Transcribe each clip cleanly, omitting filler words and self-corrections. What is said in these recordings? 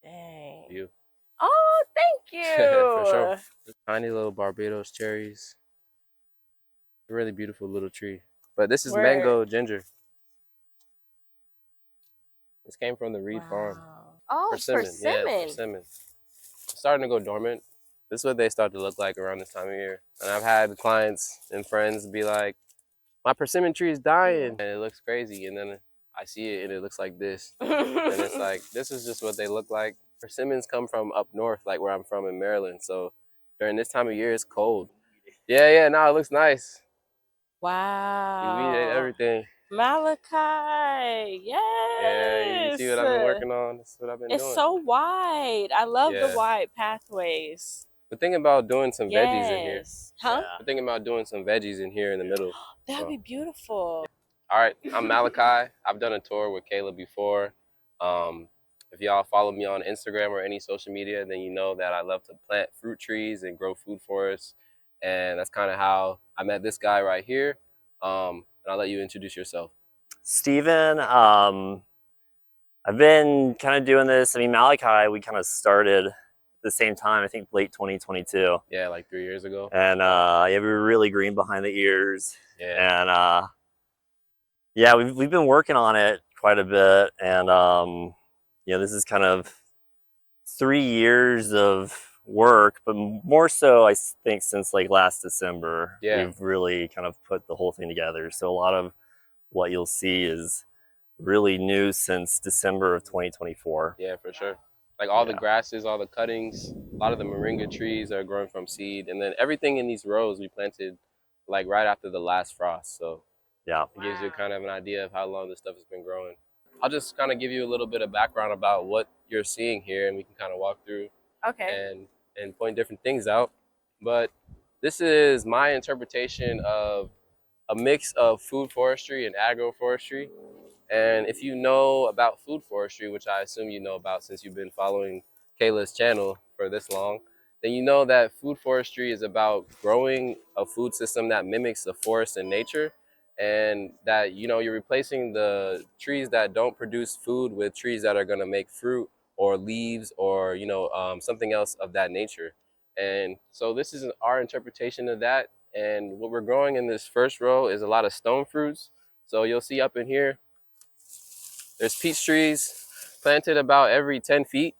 Dang. You. Oh, thank For sure. you. Tiny little Barbados cherries. A really beautiful little tree. But this is Where? mango ginger. This came from the Reed farm. Wow. Oh, Persimmon. Yeah, persimmon. persimmon. It's starting to go dormant. This is what they start to look like around this time of year. And I've had clients and friends be like, my persimmon tree is dying. And it looks crazy. And then I see it and it looks like this. And it's like, this is just what they look like. Persimmons come from up north, like where I'm from in Maryland. So during this time of year, it's cold. Yeah, no, it looks nice. You weed ate Wow. everything. Malachi. Yeah, you see Yes. what I've been working on? That's what I've been It's doing. so wide. I love the Yeah. wide pathways. We're thinking about doing some veggies in here. Yes. Huh? We're thinking about doing some veggies in here in the middle. That'd be beautiful. All right, I'm Malachi. I've done a tour with Kayla before. If y'all follow me on Instagram or any social media, then you know that I love to plant fruit trees and grow food forests. And that's kind of how I met this guy right here. And I'll let you introduce yourself. Steven, I've been kind of doing this. I mean, Malachi, we kind of started at the same time, I think late 2022. Yeah, like 3 years ago. And yeah, we were really green behind the ears. Yeah. And yeah, we've been working on it quite a bit. And you know, this is kind of 3 years of work, but more so, I think, since like last December, we've really kind of put the whole thing together. So a lot of what you'll see is really new since December of 2024. Yeah, for sure. Like all the grasses, all the cuttings, a lot of the moringa trees are growing from seed. And then everything in these rows we planted like right after the last frost. So yeah, it gives you kind of an idea of how long this stuff has been growing. I'll just kind of give you a little bit of background about what you're seeing here, and we can kind of walk through and point different things out. But this is my interpretation of a mix of food forestry and agroforestry. And if you know about food forestry, which I assume you know about since you've been following Kayla's channel for this long, then you know that food forestry is about growing a food system that mimics the forest and nature, and that, you know, you're replacing the trees that don't produce food with trees that are going to make fruit or leaves or, you know, something else of that nature. And so this is our interpretation of that. And what we're growing in this first row is a lot of stone fruits. So you'll see up in here, there's peach trees planted about every 10 feet.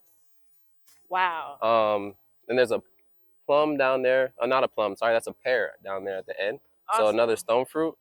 Wow. And there's a plum down there. Not a plum, sorry, that's a pear down there at the end. Awesome. So another stone fruit.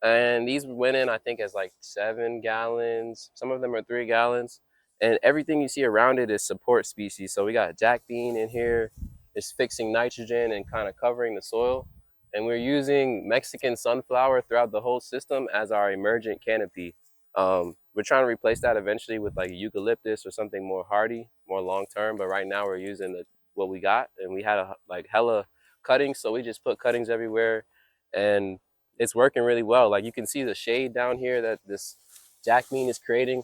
And these went in, I think, as like 7 gallons. Some of them are 3 gallons. And everything you see around it is support species. So we got jack bean in here. It's fixing nitrogen and kind of covering the soil. And we're using Mexican sunflower throughout the whole system as our emergent canopy. We're trying to replace that eventually with like eucalyptus or something more hardy, more long-term. But right now we're using what we got. And we had like hella cuttings. So we just put cuttings everywhere. And it's working really well. Like you can see the shade down here that this jack bean is creating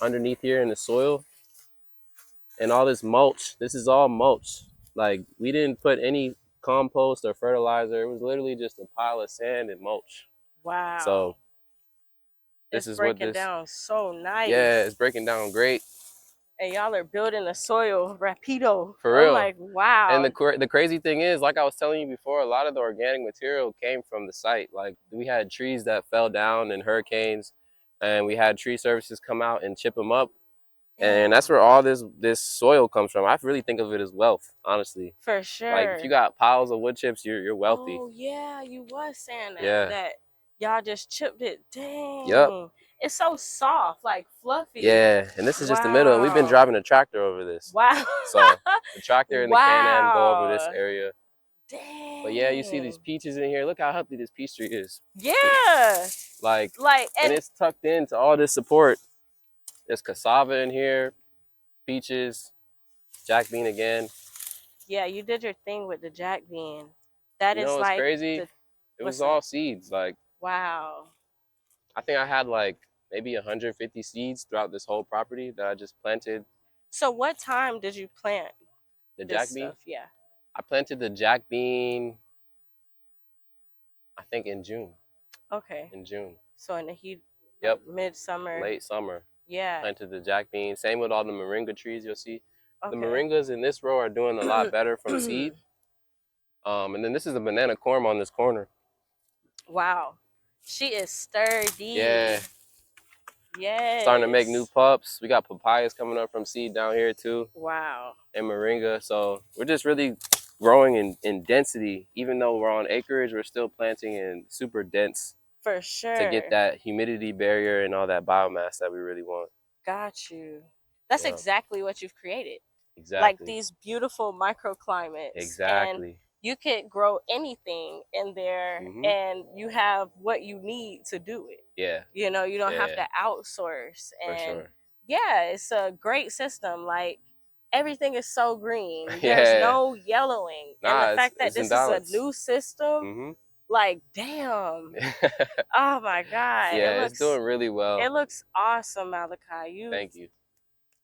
underneath here in the soil. And all this mulch, this is all mulch. Like we didn't put any compost or fertilizer. It was literally just a pile of sand and mulch. Wow. So this is what this breaking down so nice. Yeah, it's breaking down great. And y'all are building the soil rapido. For real. I'm like, wow. And the crazy thing is, like I was telling you before, a lot of the organic material came from the site. Like we had trees that fell down in hurricanes, and we had tree services come out and chip them up. And that's where all this soil comes from. I really think of it as wealth, honestly. For sure. Like if you got piles of wood chips, you're wealthy. Oh yeah, you was saying that. Yeah. That y'all just chipped it. Dang. Yep. It's so soft, like fluffy. Yeah, and this is just the middle, and we've been driving a tractor over this. Wow. So the tractor and the Can-Am go over this area. Dang. But yeah, you see these peaches in here. Look how healthy this peach tree is. Yeah. Like and it's tucked into all this support. There's cassava in here, peaches, jack bean again. Yeah, you did your thing with the jack bean. That is like crazy. It was all seeds. Like wow. I think I had like maybe 150 seeds throughout this whole property that I just planted. So what time did you plant the jack bean? Yeah. I planted the jack bean, I think in June. Okay. In June. So in the heat. Yep. Midsummer. Late summer. Yeah. Planted the jack bean. Same with all the moringa trees. You'll see the Okay. moringas in this row are doing a lot better from seed. And then this is the banana corn on this corner. Wow. She is sturdy. Yeah. Yes. Starting to make new pups. We got papayas coming up from seed down here too. Wow. And moringa. So we're just really growing in density. Even though we're on acreage, we're still planting in super dense. For sure. To get that humidity barrier and all that biomass that we really want. Got you. That's exactly what you've created. Exactly. Like these beautiful microclimates. Exactly. And you could grow anything in there and you have what you need to do it. Yeah. You know, you don't have to outsource. And for sure. Yeah, it's a great system. Like everything is so green. There's no yellowing. And the fact that this is a new system, like, damn. Oh my God. Yeah, it's doing really well. It looks awesome, Malachi. Thank you.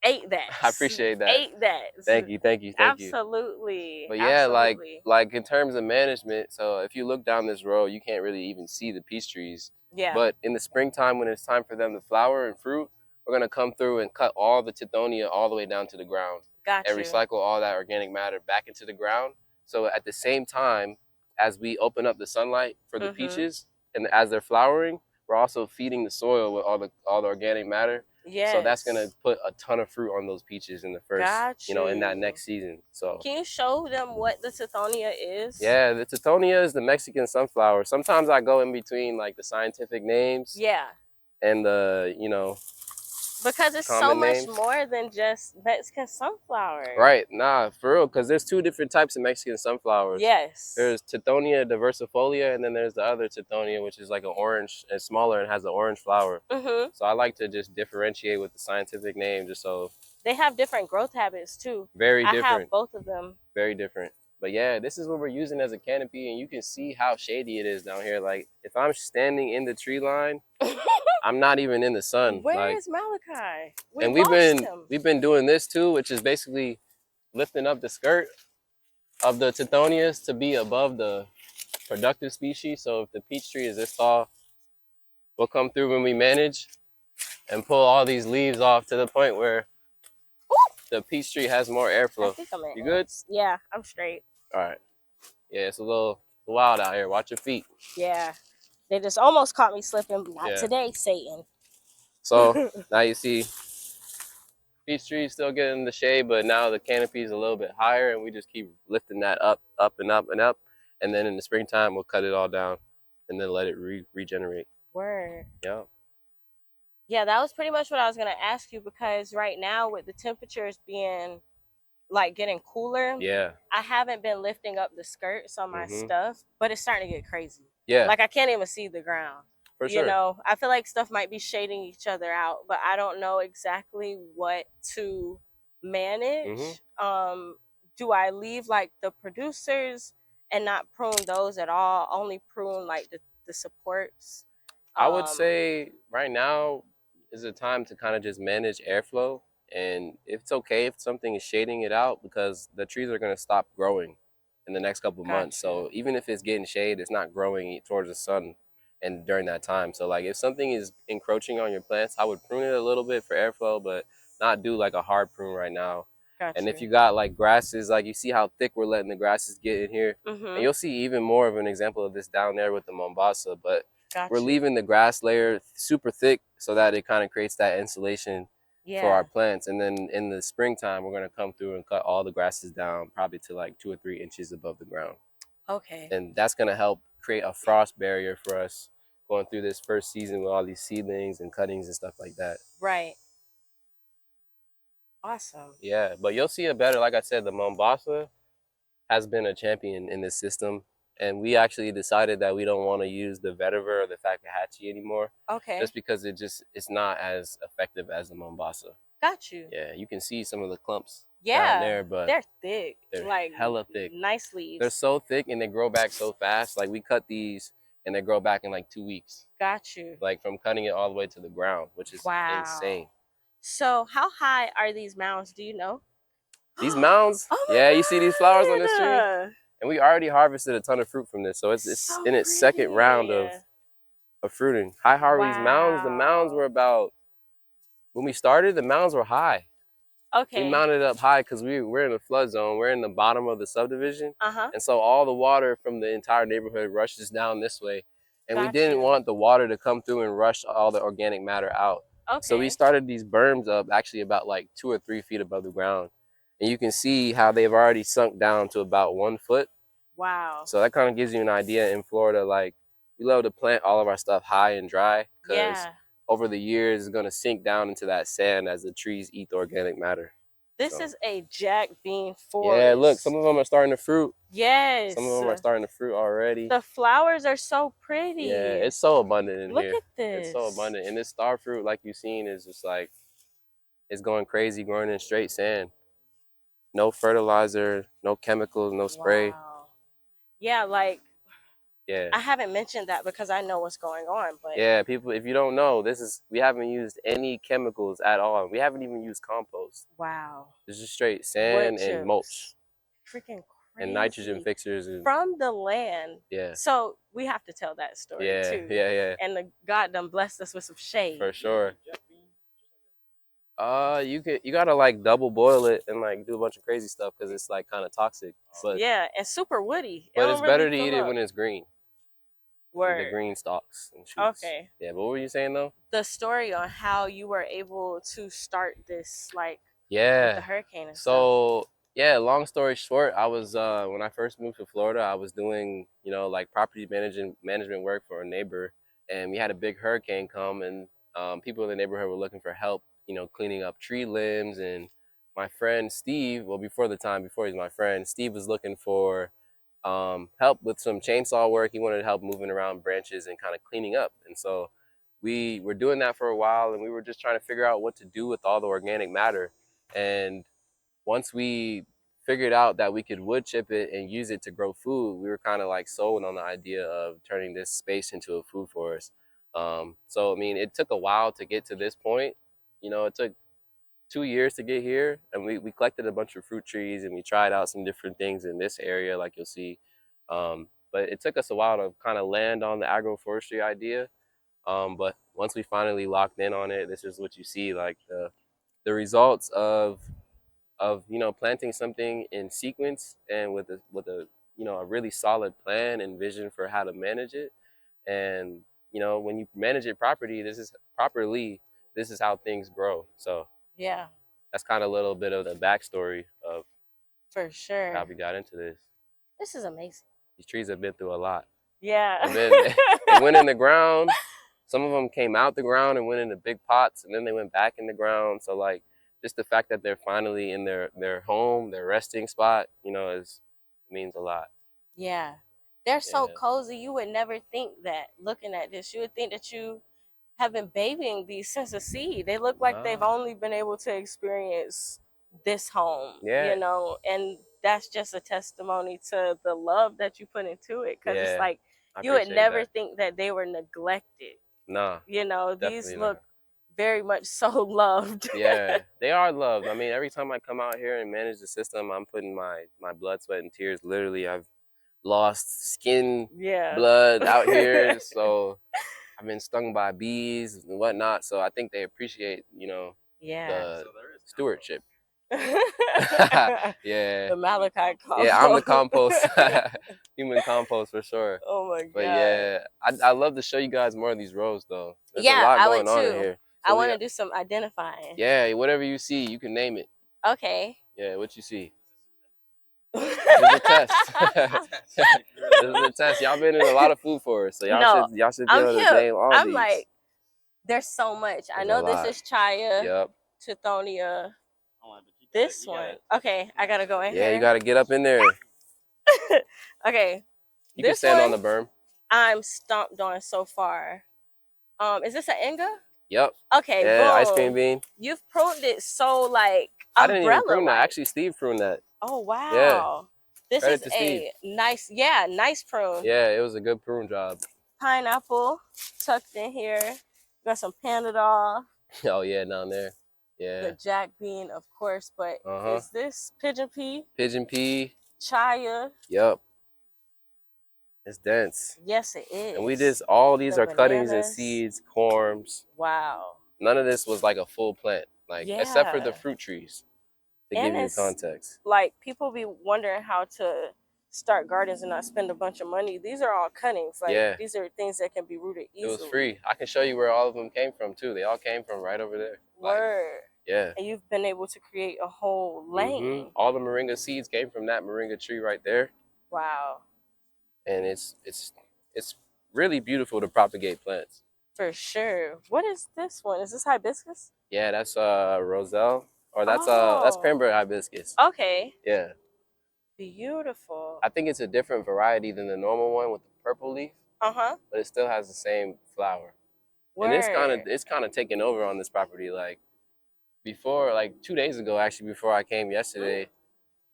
Ate that. I appreciate that. Ate that. Thank you. Absolutely. But yeah, like in terms of management, so if you look down this row, you can't really even see the peach trees. Yeah. But in the springtime, when it's time for them to flower and fruit, we're gonna come through and cut all the tithonia all the way down to the ground. Gotcha. And recycle all that organic matter back into the ground. So at the same time, as we open up the sunlight for the peaches, and as they're flowering, we're also feeding the soil with all the organic matter. Yes. So that's gonna put a ton of fruit on those peaches in the first, you know, in that next season. So can you show them what the tithonia is? Yeah, the tithonia is the Mexican sunflower. Sometimes I go in between like the scientific names. Yeah. And the, you know, because it's so much more than just Mexican sunflower. Right. Nah, for real. Because there's two different types of Mexican sunflowers. Yes. There's Tithonia diversifolia, and then there's the other Tithonia, which is like an orange and smaller and has an orange flower. So I like to just differentiate with the scientific name just so. They have different growth habits too. Very different. I have both of them. Very different. But yeah, this is what we're using as a canopy, and you can see how shady it is down here. Like, if I'm standing in the tree line, I'm not even in the sun. Where is Malachi? We've been doing this too, which is basically lifting up the skirt of the Tithonias to be above the productive species. So if the peach tree is this tall, we'll come through when we manage and pull all these leaves off to the point where the peach tree has more airflow. You good? Yeah, I'm straight. All right. Yeah, it's a little wild out here. Watch your feet. Yeah. They just almost caught me slipping. Not today, Satan. So now you see peach trees still getting the shade, but now the canopy is a little bit higher, and we just keep lifting that up, and up, and up. And then in the springtime, we'll cut it all down and then let it regenerate. Word. Yeah. Yeah, that was pretty much what I was going to ask you, because right now with the temperatures being like getting cooler, I haven't been lifting up the skirts on my stuff, but it's starting to get crazy. Yeah. Like I can't even see the ground. For sure. You know, I feel like stuff might be shading each other out, but I don't know exactly what to manage. Do I leave like the producers and not prune those at all? Only prune like the supports? I would say right now is a time to kind of just manage airflow. And it's okay if something is shading it out, because the trees are going to stop growing in the next couple of months. So even if it's getting shade, it's not growing towards the sun and during that time. So like if something is encroaching on your plants, I would prune it a little bit for airflow, but not do like a hard prune right now. And if you got like grasses, like you see how thick we're letting the grasses get in here. And you'll see even more of an example of this down there with the Mombasa. But we're leaving the grass layer super thick so that it kind of creates that insulation for our plants. And then in the springtime, we're going to come through and cut all the grasses down probably to like 2 or 3 inches above the ground. Okay. And that's going to help create a frost barrier for us going through this first season with all these seedlings and cuttings and stuff like that. Right. Awesome. Yeah, but you'll see it better. Like I said, the Mombasa has been a champion in this system. And we actually decided that we don't want to use the vetiver or the Fakahatchee anymore. Okay. Just because it's not as effective as the Mombasa. Got you. Yeah, you can see some of the clumps down there, but they're thick. They're like hella thick. Nice leaves. They're so thick and they grow back so fast. Like we cut these and they grow back in like 2 weeks. Got you. Like from cutting it all the way to the ground, which is insane. So how high are these mounds? Do you know? These mounds? God. You see these flowers on this tree? And we already harvested a ton of fruit from this. So it's so in its second round of fruiting. High Harvey's mounds, the mounds were about When we started, the mounds were high. Okay. We mounted up high because we're in a flood zone. We're in the bottom of the subdivision. Uh-huh. And so all the water from the entire neighborhood rushes down this way. And we Got didn't you. want the water to come through and rush all the organic matter out. Okay. So we started these berms up actually about like 2 or 3 feet above the ground. And you can see how they've already sunk down to about 1 foot. Wow. So that kind of gives you an idea. In Florida, like, we love to plant all of our stuff high and dry because over the years it's going to sink down into that sand as the trees eat the organic matter. This is a jack bean forest. Yeah, look, some of them are starting to fruit. Yes. Some of them are starting to fruit already. The flowers are so pretty. Yeah, it's so abundant in here. Look at this. It's so abundant. And this star fruit, like you've seen, is just like, it's going crazy, growing in straight sand. No fertilizer, no chemicals, no spray. Wow. Yeah, like, yeah. I haven't mentioned that because I know what's going on, but yeah, people, if you don't know, we haven't used any chemicals at all. We haven't even used compost. Wow. It's just straight sand and mulch. Freaking crazy. And nitrogen fixers. And, from the land. Yeah. So we have to tell that story too. Yeah. And the God done blessed us with some shade. For sure. You gotta like double boil it and like do a bunch of crazy stuff because it's like kind of toxic. But yeah, and super woody. But it's better to eat it when it's green. Word. The green stalks and shoots. Okay. Yeah, but what were you saying though? The story on how you were able to start this, like, with the hurricane and stuff. Yeah, long story short, I was when I first moved to Florida, I was doing, like property management work for a neighbor, and we had a big hurricane come, and people in the neighborhood were looking for help, cleaning up tree limbs. And my friend Steve, well, before he's my friend, Steve was looking for help with some chainsaw work. He wanted help moving around branches and kind of cleaning up. And so we were doing that for a while, and we were just trying to figure out what to do with all the organic matter. And once we figured out that we could wood chip it and use it to grow food, we were kind of like sold on the idea of turning this space into a food forest. So, I mean, it took a while to get to this point. It took 2 years to get here, and we collected a bunch of fruit trees, and we tried out some different things in this area, like you'll see. But it took us a while to kind of land on the agroforestry idea. But once we finally locked in on it, this is what you see, like the results of planting something in sequence and with a a really solid plan and vision for how to manage it. And when you manage it properly, this is how things grow. So yeah, that's kind of a little bit of the backstory of for sure how we got into this. This is amazing. These trees have been through a lot. Yeah. They went in the ground. Some of them came out the ground and went into big pots, and then they went back in the ground. So like, just the fact that they're finally in their home, their resting spot, means a lot. Yeah. They're so cozy. You would never think that looking at this. You would think that you have been babying these since a seed. They look like they've only been able to experience this home, and that's just a testimony to the love that you put into it. Because it's like, you would never think that they were neglected. No. These look very much so loved. Yeah, they are loved. I mean, every time I come out here and manage the system, I'm putting my blood, sweat, and tears. Literally, I've lost skin, blood out here. So I've been stung by bees and whatnot. So I think they appreciate, the stewardship. Yeah. The Malachi compost. Yeah, I'm the compost. Human compost for sure. Oh my God. But yeah, I love to show you guys more of these rows though. There's a lot I going would on too. in here. So I want to do some identifying. Yeah, whatever you see, you can name it. Okay. Yeah, what you see? This is a test. This is a test. Y'all been in a lot of food forests, so y'all should be able to name all these. Like, there's so much. I know this is Chaya. Yep. Tithonia. This one. Okay, I gotta go in here. Yeah, you gotta get up in there. Okay. You can stand on the berm. I'm stomped on so far. Is this an Inga? Yep. Okay. Yeah, boom. ice cream bean. You've pruned it so like I didn't even prune that. Actually, Steve pruned that. Oh wow. Yeah. This is a nice prune. Yeah, it was a good prune job. Pineapple tucked in here. Got some Panadol. Oh yeah, down there. Yeah. The jack bean, of course, but is this pigeon pea? Pigeon pea. Chaya. Yep. It's dense. Yes, it is. And we just, all these are cuttings and seeds, corms. Wow. none of this was like a full plant, like except for the fruit trees, to give you context. Like people be wondering how to start gardens and not spend a bunch of money. These are all cuttings. Like these are things that can be rooted easily. It was free. I can show you where all of them came from too. They all came from right over there. Word. Yeah. And you've been able to create a whole lane. All the moringa seeds came from that moringa tree right there. Wow. And it's really beautiful to propagate plants. For sure. What is this one? Is this hibiscus? Yeah, that's roselle, or that's cranberry hibiscus. Okay. Yeah. Beautiful. I think it's a different variety than the normal one with the purple leaf. But it still has the same flower. Word. And it's kind of taken over on this property. Like before, like 2 days ago, actually, before I came yesterday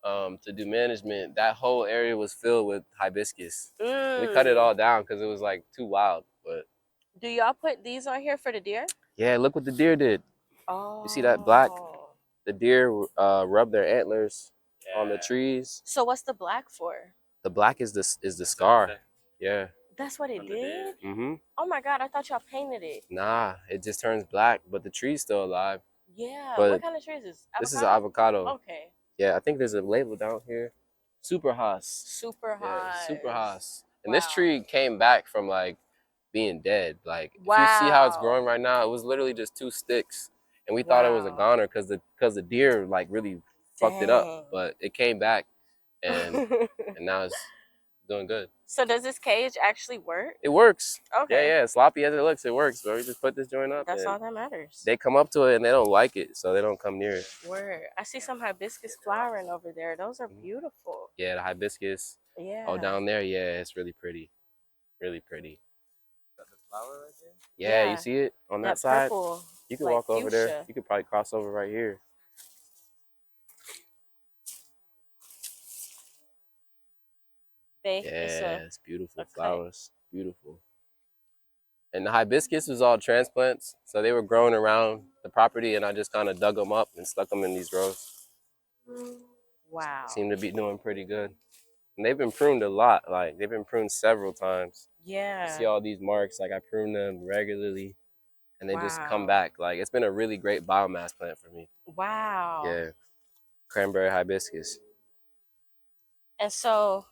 to do management, that whole area was filled with hibiscus. We cut it all down because it was like too wild. But do y'all put these on here for the deer? Yeah, look what the deer did. Oh. You see that black? The deer rub their antlers on the trees. So what's the black for? The black is the scar. Yeah. That's what it did? Oh my God, I thought y'all painted it. Nah, it just turns black, but the tree's still alive. Yeah, but what kind of tree is this? This is an avocado. Okay. Yeah, I think there's a label down here. Super Haas. Super Haas. Yeah, Super Haas. And this tree came back from like being dead. Like if you see how it's growing right now, it was literally just 2 sticks. And we thought it was a goner because the deer like really fucked it up. But it came back and and now it's doing good. So does this cage actually work? It works. Okay. Yeah, sloppy as it looks, it works. So we just put this joint up. That's all that matters. They come up to it and they don't like it, so they don't come near it. Word. I see some hibiscus flowering over there. Those are beautiful. Yeah, the hibiscus. Yeah. Oh, down there, yeah, it's really pretty. Really pretty. That's a flower right there? Yeah, you see it on that side? Purple, you can walk over there. You could probably cross over right here. Yeah, it's beautiful flowers. Beautiful. And the hibiscus was all transplants, so they were growing around the property, and I just kind of dug them up and stuck them in these rows. Wow. Seem to be doing pretty good. And they've been pruned a lot. Like, they've been pruned several times. Yeah. You see all these marks. Like, I prune them regularly, and they just come back. Like, it's been a really great biomass plant for me. Wow. Yeah. Cranberry hibiscus. And so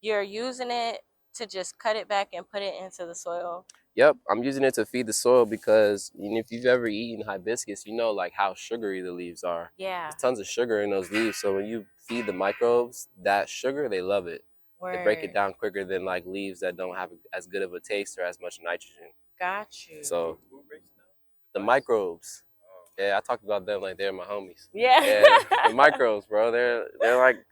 you're using it to just cut it back and put it into the soil? Yep, I'm using it to feed the soil because if you've ever eaten hibiscus, you know like how sugary the leaves are. Yeah. There's tons of sugar in those leaves, so when you feed the microbes that sugar, they love it. Word. They break it down quicker than like leaves that don't have as good of a taste or as much nitrogen. Got you. So the microbes. Yeah, I talked about them like they're my homies. Yeah. The microbes, bro. They're like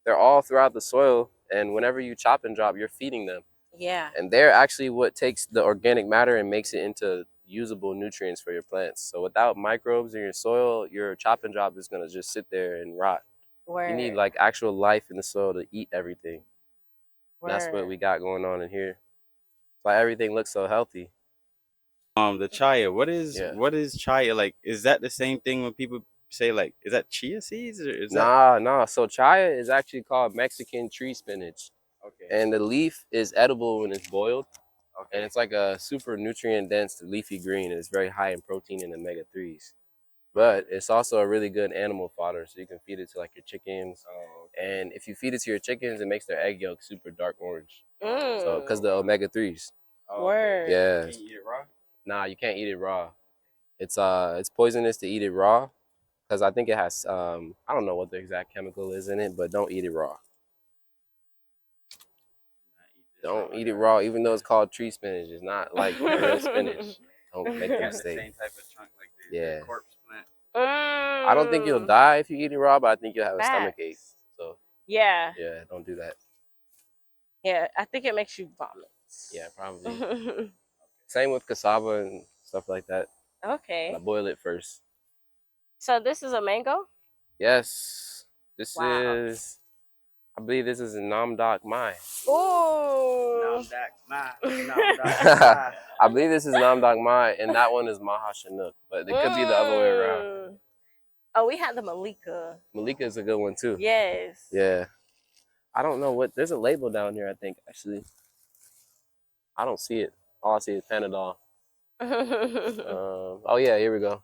they're all throughout the soil, and whenever you chop and drop, you're feeding them. Yeah. And they're actually what takes the organic matter and makes it into usable nutrients for your plants. So without microbes in your soil, your chop and drop is gonna just sit there and rot. Word. You need like actual life in the soil to eat everything. That's what we got going on in here. Why everything looks so healthy. The chia. What is chia like? Is that the same thing when people say like, is that chia seeds or is Nah. So chia is actually called Mexican tree spinach. Okay. And the leaf is edible when it's boiled. Okay. And it's like a super nutrient dense leafy green, and it's very high in protein and omega-3s. But it's also a really good animal fodder, so you can feed it to like your chickens. Oh, okay. And if you feed it to your chickens, it makes their egg yolk super dark orange. So because the omega-3s. Oh, word. Yeah. Can you eat it raw? Nah, you can't eat it raw. It's poisonous to eat it raw, because I think it has I don't know what the exact chemical is in it, but don't eat it raw. Don't eat it raw, even though it's called tree spinach. It's not like real spinach. Don't make a mistake. The same type of chunk like the corpse plant. I don't think you'll die if you eat it raw, but I think you'll have a stomach ache. So yeah, don't do that. Yeah, I think it makes you vomit. Yeah, probably. Same with cassava and stuff like that. Okay. I boil it first. So this is a mango? Yes. This is, I believe this is a Namdak Mai. Oh. Namdak Mai. I believe this is Namdak Mai, and that one is Maha Chinook, but it could be the other way around. Oh, we had the Malika. Malika is a good one too. Yes. Yeah. I don't know what, there's a label down here, I think, actually. I don't see it. All I see is Panadol. Oh yeah, here we go.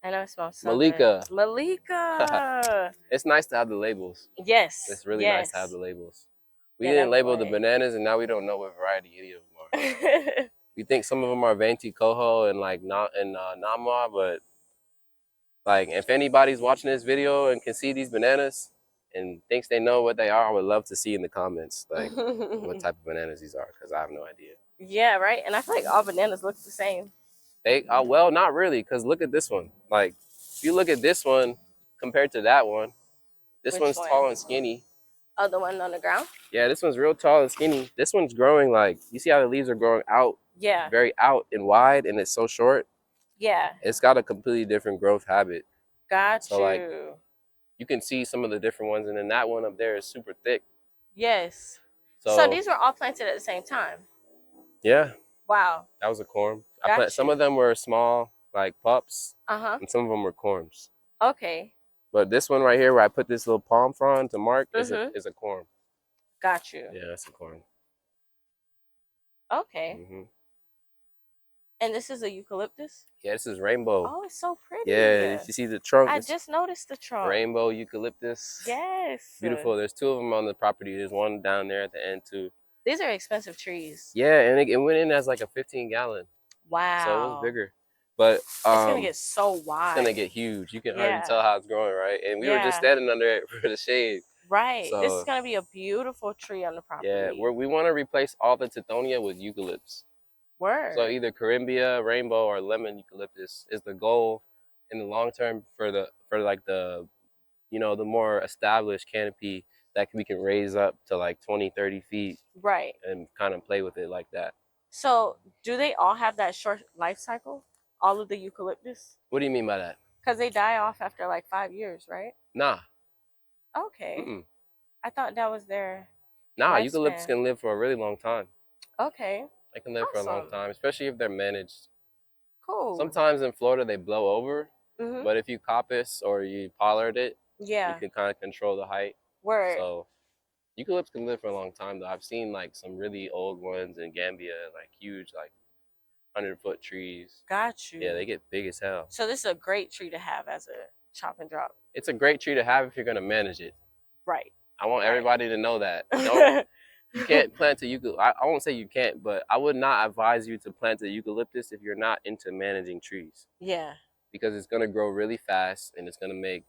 I know it smells so Malika. good. Malika. It's nice to have the labels. Yes. It's really nice to have yes. the labels. We Yeah, didn't that'd be label the right. bananas, and now we don't know what variety any of them are. We think some of them are Venti Coho and like Namwa, but like if anybody's watching this video and can see these bananas and thinks they know what they are, I would love to see in the comments like what type of bananas these are, because I have no idea. Yeah, right. And I feel like all bananas look the same. They well, not really, because look at this one. Like if you look at this one compared to that one, this Which one's one? tall and skinny. Oh, the one on the ground? Yeah, this one's real tall and skinny. This one's growing like, you see how the leaves are growing out? Yeah. Very out and wide, and it's so short. Yeah. It's got a completely different growth habit. Got so you. Like you can see some of the different ones, and then that one up there is super thick. Yes. So these were all planted at the same time? Yeah. Wow. That was a corm. Some of them were small, like pups, and some of them were corms. Okay. But this one right here, where I put this little palm frond to mark, is a corm. Got you. Yeah, that's a corm. Okay. And this is a eucalyptus? Yeah, this is rainbow. Oh, it's so pretty. Yeah, you see the trunk? I just noticed the trunk. Rainbow eucalyptus. Yes. Beautiful. There's two of them on the property. There's one down there at the end too. These are expensive trees. Yeah, and it went in as like a 15-gallon. Wow. So it was bigger. But it's gonna get so wide. It's gonna get huge. You can hardly tell how it's growing, right? And we were just standing under it for the shade. Right. So, this is gonna be a beautiful tree on the property. Yeah, we want to replace all the tithonia with eucalypts. Word. So either Carimbia, rainbow, or lemon eucalyptus is the goal in the long term for like the the more established canopy that we can raise up to like 20-30 feet. Right. And kind of play with it like that. So do they all have that short life cycle? All of the eucalyptus? What do you mean by that? Because they die off after like 5 years, right? Nah. Okay. I thought that was their Nah, eucalyptus can live for a really long time. Okay. They can live for a long time, especially if they're managed. Cool. Sometimes in Florida they blow over, but if you coppice or you pollard it, you can kind of control the height. Word. So eucalyptus can live for a long time though. I've seen like some really old ones in Gambia, like huge, like 100-foot trees. Got you. Yeah, they get big as hell. So this is a great tree to have as a chop and drop. It's a great tree to have if you're gonna manage it. Right. I want everybody to know that. Don't, you can't plant a eucalyptus. I won't say you can't, but I would not advise you to plant a eucalyptus if you're not into managing trees. Yeah. Because it's gonna grow really fast and it's gonna make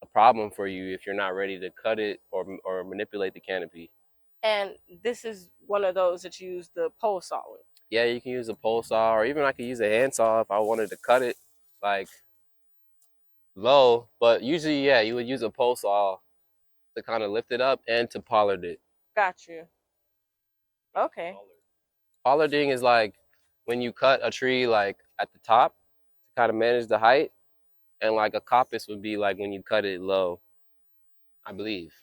a problem for you if you're not ready to cut it or manipulate the canopy. And this is one of those that you use the pole saw with. Yeah, you can use a pole saw, or even I could use a hand saw if I wanted to cut it like low. But usually, yeah, you would use a pole saw to kind of lift it up and to pollard it. Got you. Okay. Pollarding is like when you cut a tree like at the top to kind of manage the height, and like a coppice would be like when you cut it low. I believe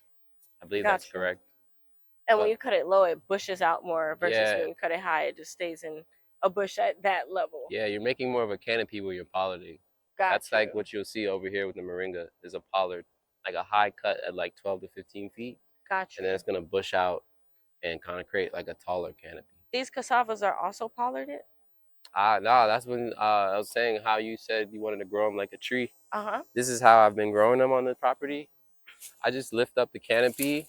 that's correct. And when you cut it low, it bushes out more versus when you cut it high, it just stays in a bush at that level. Yeah, you're making more of a canopy when you're pollarding. That's like what you'll see over here with the moringa is a pollard, like a high cut at like 12 to 15 feet. Gotcha. And then it's gonna bush out and kind of create like a taller canopy. These cassavas are also pollarded? No, that's when I was saying how you said you wanted to grow them like a tree. This is how I've been growing them on the property. I just lift up the canopy,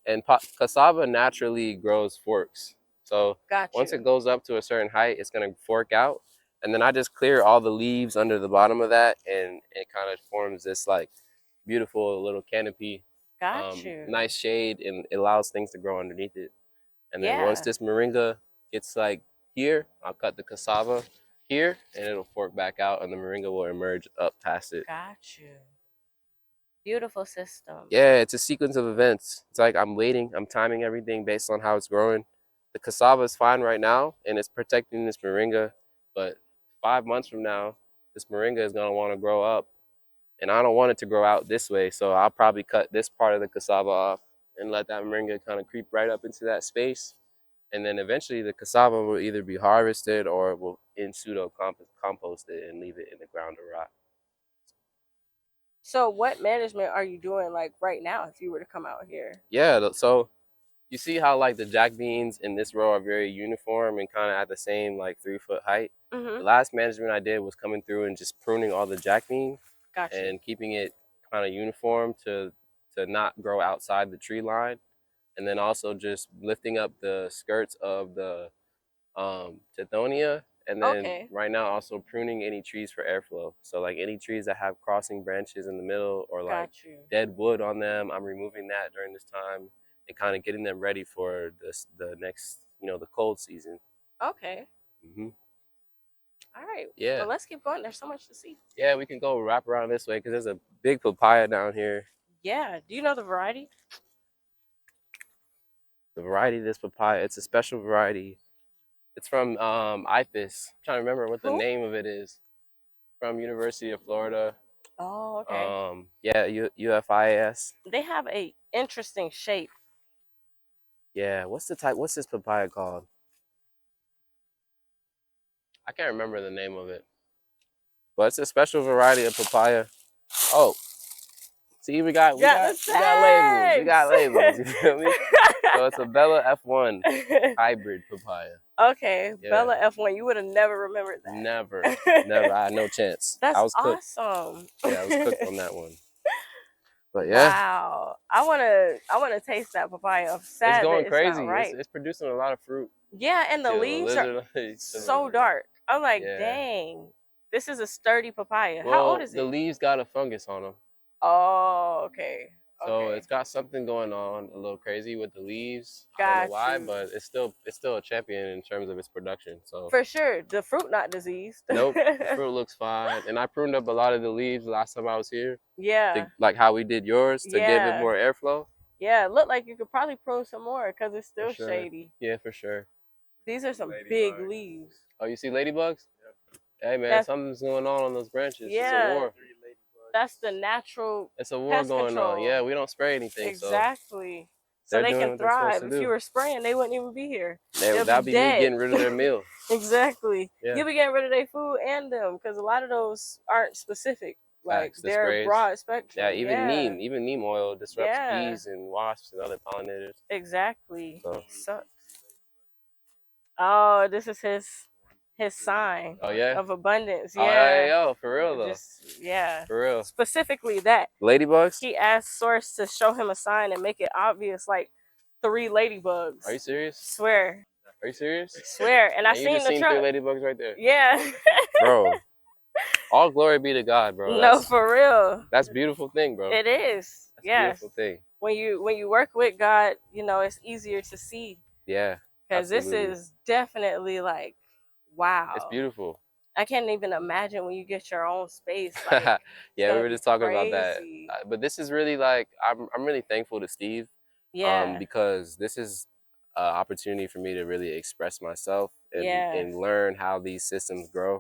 and cassava naturally grows forks. So once it goes up to a certain height, it's gonna fork out. And then I just clear all the leaves under the bottom of that, and it kind of forms this like beautiful little canopy. Nice shade, and it allows things to grow underneath it. And then once this moringa gets like here, I'll cut the cassava here, and it'll fork back out, and the moringa will emerge up past it. Got you. Beautiful system. Yeah, it's a sequence of events. It's like I'm waiting, I'm timing everything based on how it's growing. The cassava is fine right now, and it's protecting this moringa, but 5 months from now, this moringa is gonna wanna grow up, and I don't want it to grow out this way, so I'll probably cut this part of the cassava off and let that moringa kind of creep right up into that space. And then eventually the cassava will either be harvested or will in pseudo compost it and leave it in the ground to rot. So what management are you doing like right now if you were to come out here? Yeah, so You see how like the jack beans in this row are very uniform and kind of at the same like 3-foot height. The last management I did was coming through and just pruning all the jack beans and keeping it kind of uniform to not grow outside the tree line, and then also just lifting up the skirts of the tithonia, and then right now also pruning any trees for airflow. So like any trees that have crossing branches in the middle or like dead wood on them, I'm removing that during this time and kind of getting them ready for the next, you know, the cold season. Okay. All right. Yeah. Well, let's keep going. There's so much to see. Yeah, we can go wrap around this way because there's a big papaya down here. Yeah. Do you know the variety? The variety of this papaya, it's a special variety. It's from IFIS. I'm trying to remember what the name of it is. From University of Florida. Oh, okay. Yeah, UFIS. They have a interesting shape. Yeah, what's this papaya called? I can't remember the name of it. But it's a special variety of papaya. Oh. See, we got labels. We got labels. You feel me? So it's a Bella F1 hybrid papaya. Okay, yeah. Bella F1. You would have never remembered that. Never. I had no chance. That's I was cooked. Awesome. Yeah, I was cooked on that one. But yeah. Wow. I wanna taste that papaya. I'm sad it's going that crazy. It's not right. It's producing a lot of fruit. Yeah, and the leaves are so dark. I'm like, dang. This is a sturdy papaya. Well, how old is it? The leaves got a fungus on them. Oh, okay. So it's got something going on a little crazy with the leaves. I don't know why, but it's still a champion in terms of its production. So for sure, the fruit not diseased. Nope, the fruit looks fine. And I pruned up a lot of the leaves last time I was here. Yeah. Like how we did yours to give it more airflow. Yeah, it looked like you could probably prune some more because it's still shady. Yeah, for sure. These are some big leaves. Oh, you see ladybugs? Hey man, something's going on those branches. Yeah. It's a war. That's the natural. It's a war going on. Yeah, we don't spray anything. Exactly. So they can thrive. If you were spraying, they wouldn't even be here. That'd be me getting rid of their meal. Exactly. Yeah. You'll be getting rid of their food and them because a lot of those aren't specific. Like they're broad spectrum. Yeah, even neem oil disrupts bees and wasps and other pollinators. Exactly. So, oh, this is his sign of abundance. Yeah. Oh, yeah, yo, for real though. For real. Specifically that. Ladybugs? He asked Source to show him a sign and make it obvious, like 3 ladybugs. Are you serious? Swear. Are you serious? Swear. And I seen the truck. 3 ladybugs right there. Yeah. Bro. All glory be to God, bro. No, for real. That's a beautiful thing, bro. It is. That's a beautiful thing. When you work with God, you know, it's easier to see. Yeah. Because this is definitely like, wow. It's beautiful. I can't even imagine when you get your own space. Like, yeah, we were just talking about that. But this is really like, I'm really thankful to Steve. Yeah. Because this is an opportunity for me to really express myself and learn how these systems grow.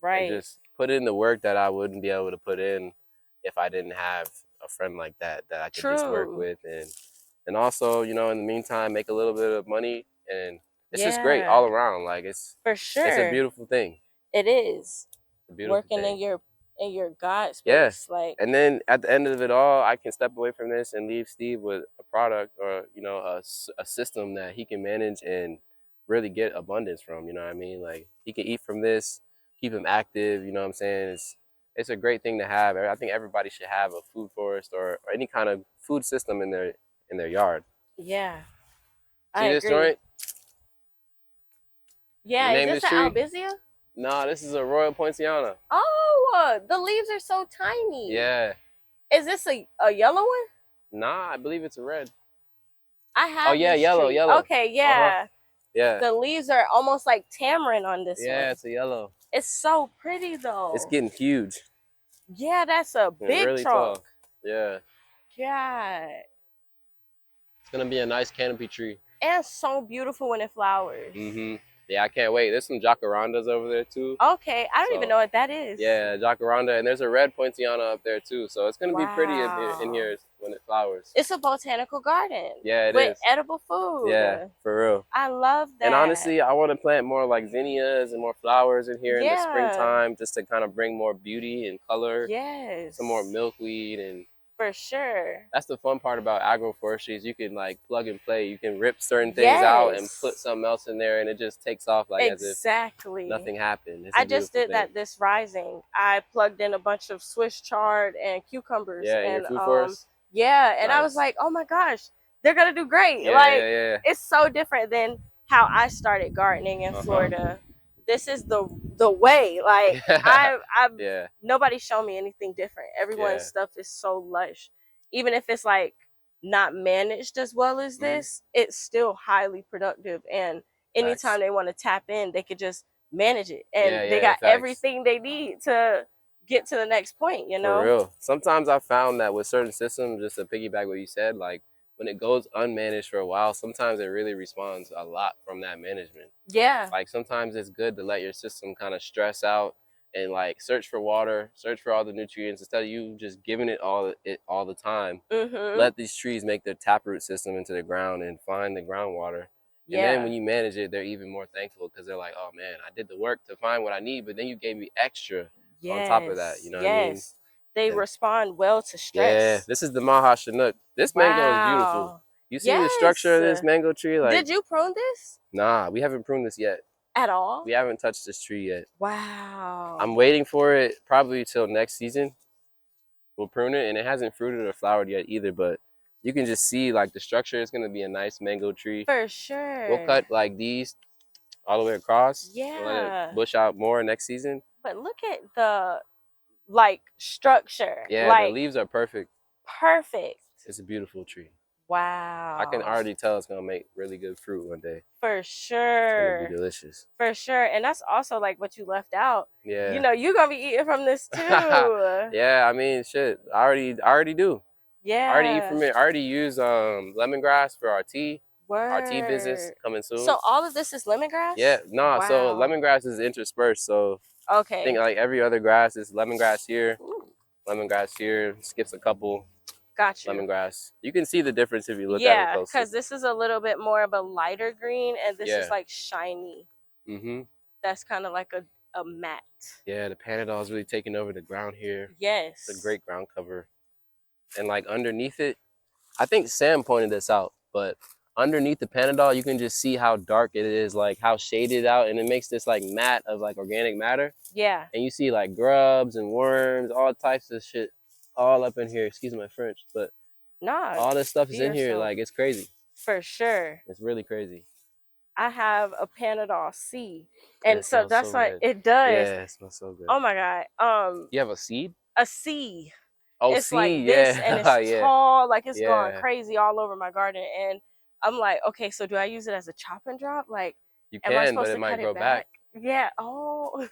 Right. And just put in the work that I wouldn't be able to put in if I didn't have a friend like that I could just work with. And also, you know, in the meantime, make a little bit of money. And it's just great all around. Like for sure. It's a beautiful thing. It is. It's a beautiful working thing. in your God space. Yes. Like, and then at the end of it all, I can step away from this and leave Steve with a product or, you know, a system that he can manage and really get abundance from, you know what I mean? Like he can eat from this, keep him active, you know what I'm saying? It's a great thing to have. I think everybody should have a food forest or any kind of food system in their yard. Yeah. See this joint? Yeah, is this an albizia? No, this is a Royal Poinciana. Oh, the leaves are so tiny. Yeah. Is this a yellow one? Nah, I believe it's a red. I have. Oh yeah, yellow. Okay, yeah. Yeah. The leaves are almost like tamarind on this one. Yeah, it's a yellow. It's so pretty though. It's getting huge. Yeah, that's a big really trunk. Tall. Yeah. God. It's gonna be a nice canopy tree. And so beautiful when it flowers. Mm-hmm. Yeah, I can't wait. There's some jacarandas over there too. Okay, I don't even know what that is. Yeah, jacaranda, and there's a red poinciana up there too. So it's gonna be pretty in here when it flowers. It's a botanical garden. Yeah, it is. With edible food. Yeah, for real. I love that. And honestly, I want to plant more like zinnias and more flowers in here in the springtime, just to kind of bring more beauty and color. Yes. Some more milkweed and For sure. That's the fun part about agroforestry is you can like plug and play. You can rip certain things out and put something else in there, and it just takes off like as if nothing happened. It's I a just beautiful did that this rising. I plugged in a bunch of Swiss chard and cucumbers. Yeah, and your food forest. Yeah, and I was like, oh my gosh, they're gonna do great. Like it's so different than how I started gardening in Florida. This is the way. Like I nobody showed me anything different. Everyone's stuff is so lush. Even if it's like not managed as well as this, it's still highly productive. And anytime they want to tap in, they could just manage it. And they got everything they need to get to the next point, you know? For real. Sometimes I found that with certain systems, just to piggyback what you said, like when it goes unmanaged for a while, sometimes it really responds a lot from that management. Yeah. Like sometimes it's good to let your system kind of stress out and like search for water, search for all the nutrients instead of you just giving it all the time. Let these trees make their taproot system into the ground and find the groundwater. And then when you manage it, they're even more thankful because they're like, oh man, I did the work to find what I need, but then you gave me extra on top of that. You know what I mean? They respond well to stress. Yeah, this is the Maha Chinook. This mango is beautiful. You see the structure of this mango tree? Like, did you prune this? Nah, we haven't pruned this yet. At all? We haven't touched this tree yet. Wow. I'm waiting for it probably till next season. We'll prune it, and it hasn't fruited or flowered yet either, but you can just see like the structure is gonna be a nice mango tree. For sure. We'll cut like these all the way across. Yeah. We'll let it bush out more next season. But look at the like structure. Yeah, like, the leaves are perfect. Perfect. It's a beautiful tree. Wow. I can already tell it's gonna make really good fruit one day. For sure. It's gonna be delicious. For sure. And that's also like what you left out. Yeah. You know, you're gonna be eating from this too. Yeah, I mean shit. I already do. Yeah. I already eat from it. I already use lemongrass for our tea. Word. Our tea business coming soon. So all of this is lemongrass? Yeah, nah, wow. So lemongrass is interspersed. So okay. I think like every other grass is lemongrass here. Ooh. Lemongrass here, skips a couple. Got you. Lemongrass. You can see the difference if you look at it closely. Yeah, because this is a little bit more of a lighter green, and this is like shiny. That's kind of like a matte. Yeah, the Panadol is really taking over the ground here. Yes. It's a great ground cover. And like underneath it, I think Sam pointed this out, but underneath the Panadol, you can just see how dark it is, like how shaded out, and it makes this like mat of like organic matter. Yeah. And you see like grubs and worms, all types of shit all up in here. Excuse my French, but all this stuff is in here. Like it's crazy. For sure. It's really crazy. I have a Panadol C, and so that's why it does. Yeah, it smells so good. Oh my god. You have a seed? A C. Oh, it's C, like this, and it's tall, like it's going crazy all over my garden. And I'm like, okay, so do I use it as a chop and drop? Like, you can, but it might grow back. Yeah. Oh.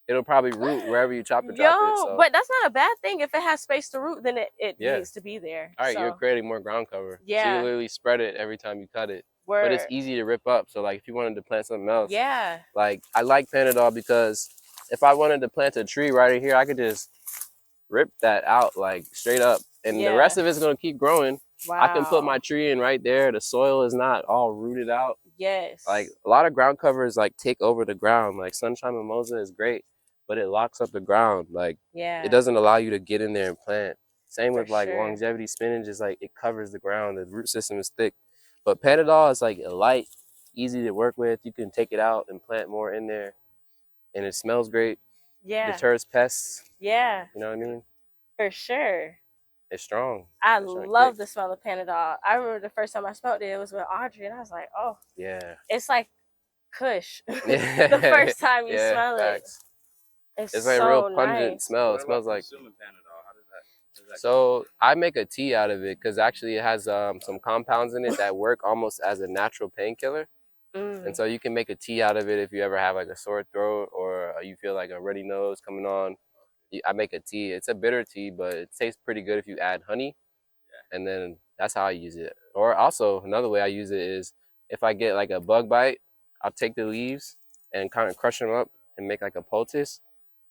It'll probably root wherever you chop and drop it. So. But that's not a bad thing. If it has space to root, then it needs to be there. All right, you're creating more ground cover. Yeah. So you literally spread it every time you cut it. Word. But it's easy to rip up. So like if you wanted to plant something else. Yeah. Like I like Panadol because if I wanted to plant a tree right in here, I could just rip that out like straight up. And the rest of it's gonna keep growing. Wow. I can put my tree in right there. The soil is not all rooted out. Yes. Like a lot of ground covers like take over the ground. Like sunshine mimosa is great, but it locks up the ground. Like it doesn't allow you to get in there and plant. Same with like longevity spinach is like it covers the ground. The root system is thick. But Panadol is like light, easy to work with. You can take it out and plant more in there. And it smells great. Yeah. Deters pests. Yeah. You know what I mean? For sure. It's strong. I love the smell of Panadol. I remember the first time I smelled it, it was with Audrey, and I was like, oh. Yeah. It's like Kush. Yeah. The first time you smell facts. It. It's like so a real pungent smell. It smells like. So I make a tea out of it because actually it has some compounds in it that work almost as a natural painkiller. And so you can make a tea out of it if you ever have like a sore throat or you feel like a runny nose coming on. I make a tea. It's a bitter tea, but it tastes pretty good if you add honey. And then that's how I use it. Or also another way I use it is if I get like a bug bite, I'll take the leaves and kind of crush them up and make like a poultice.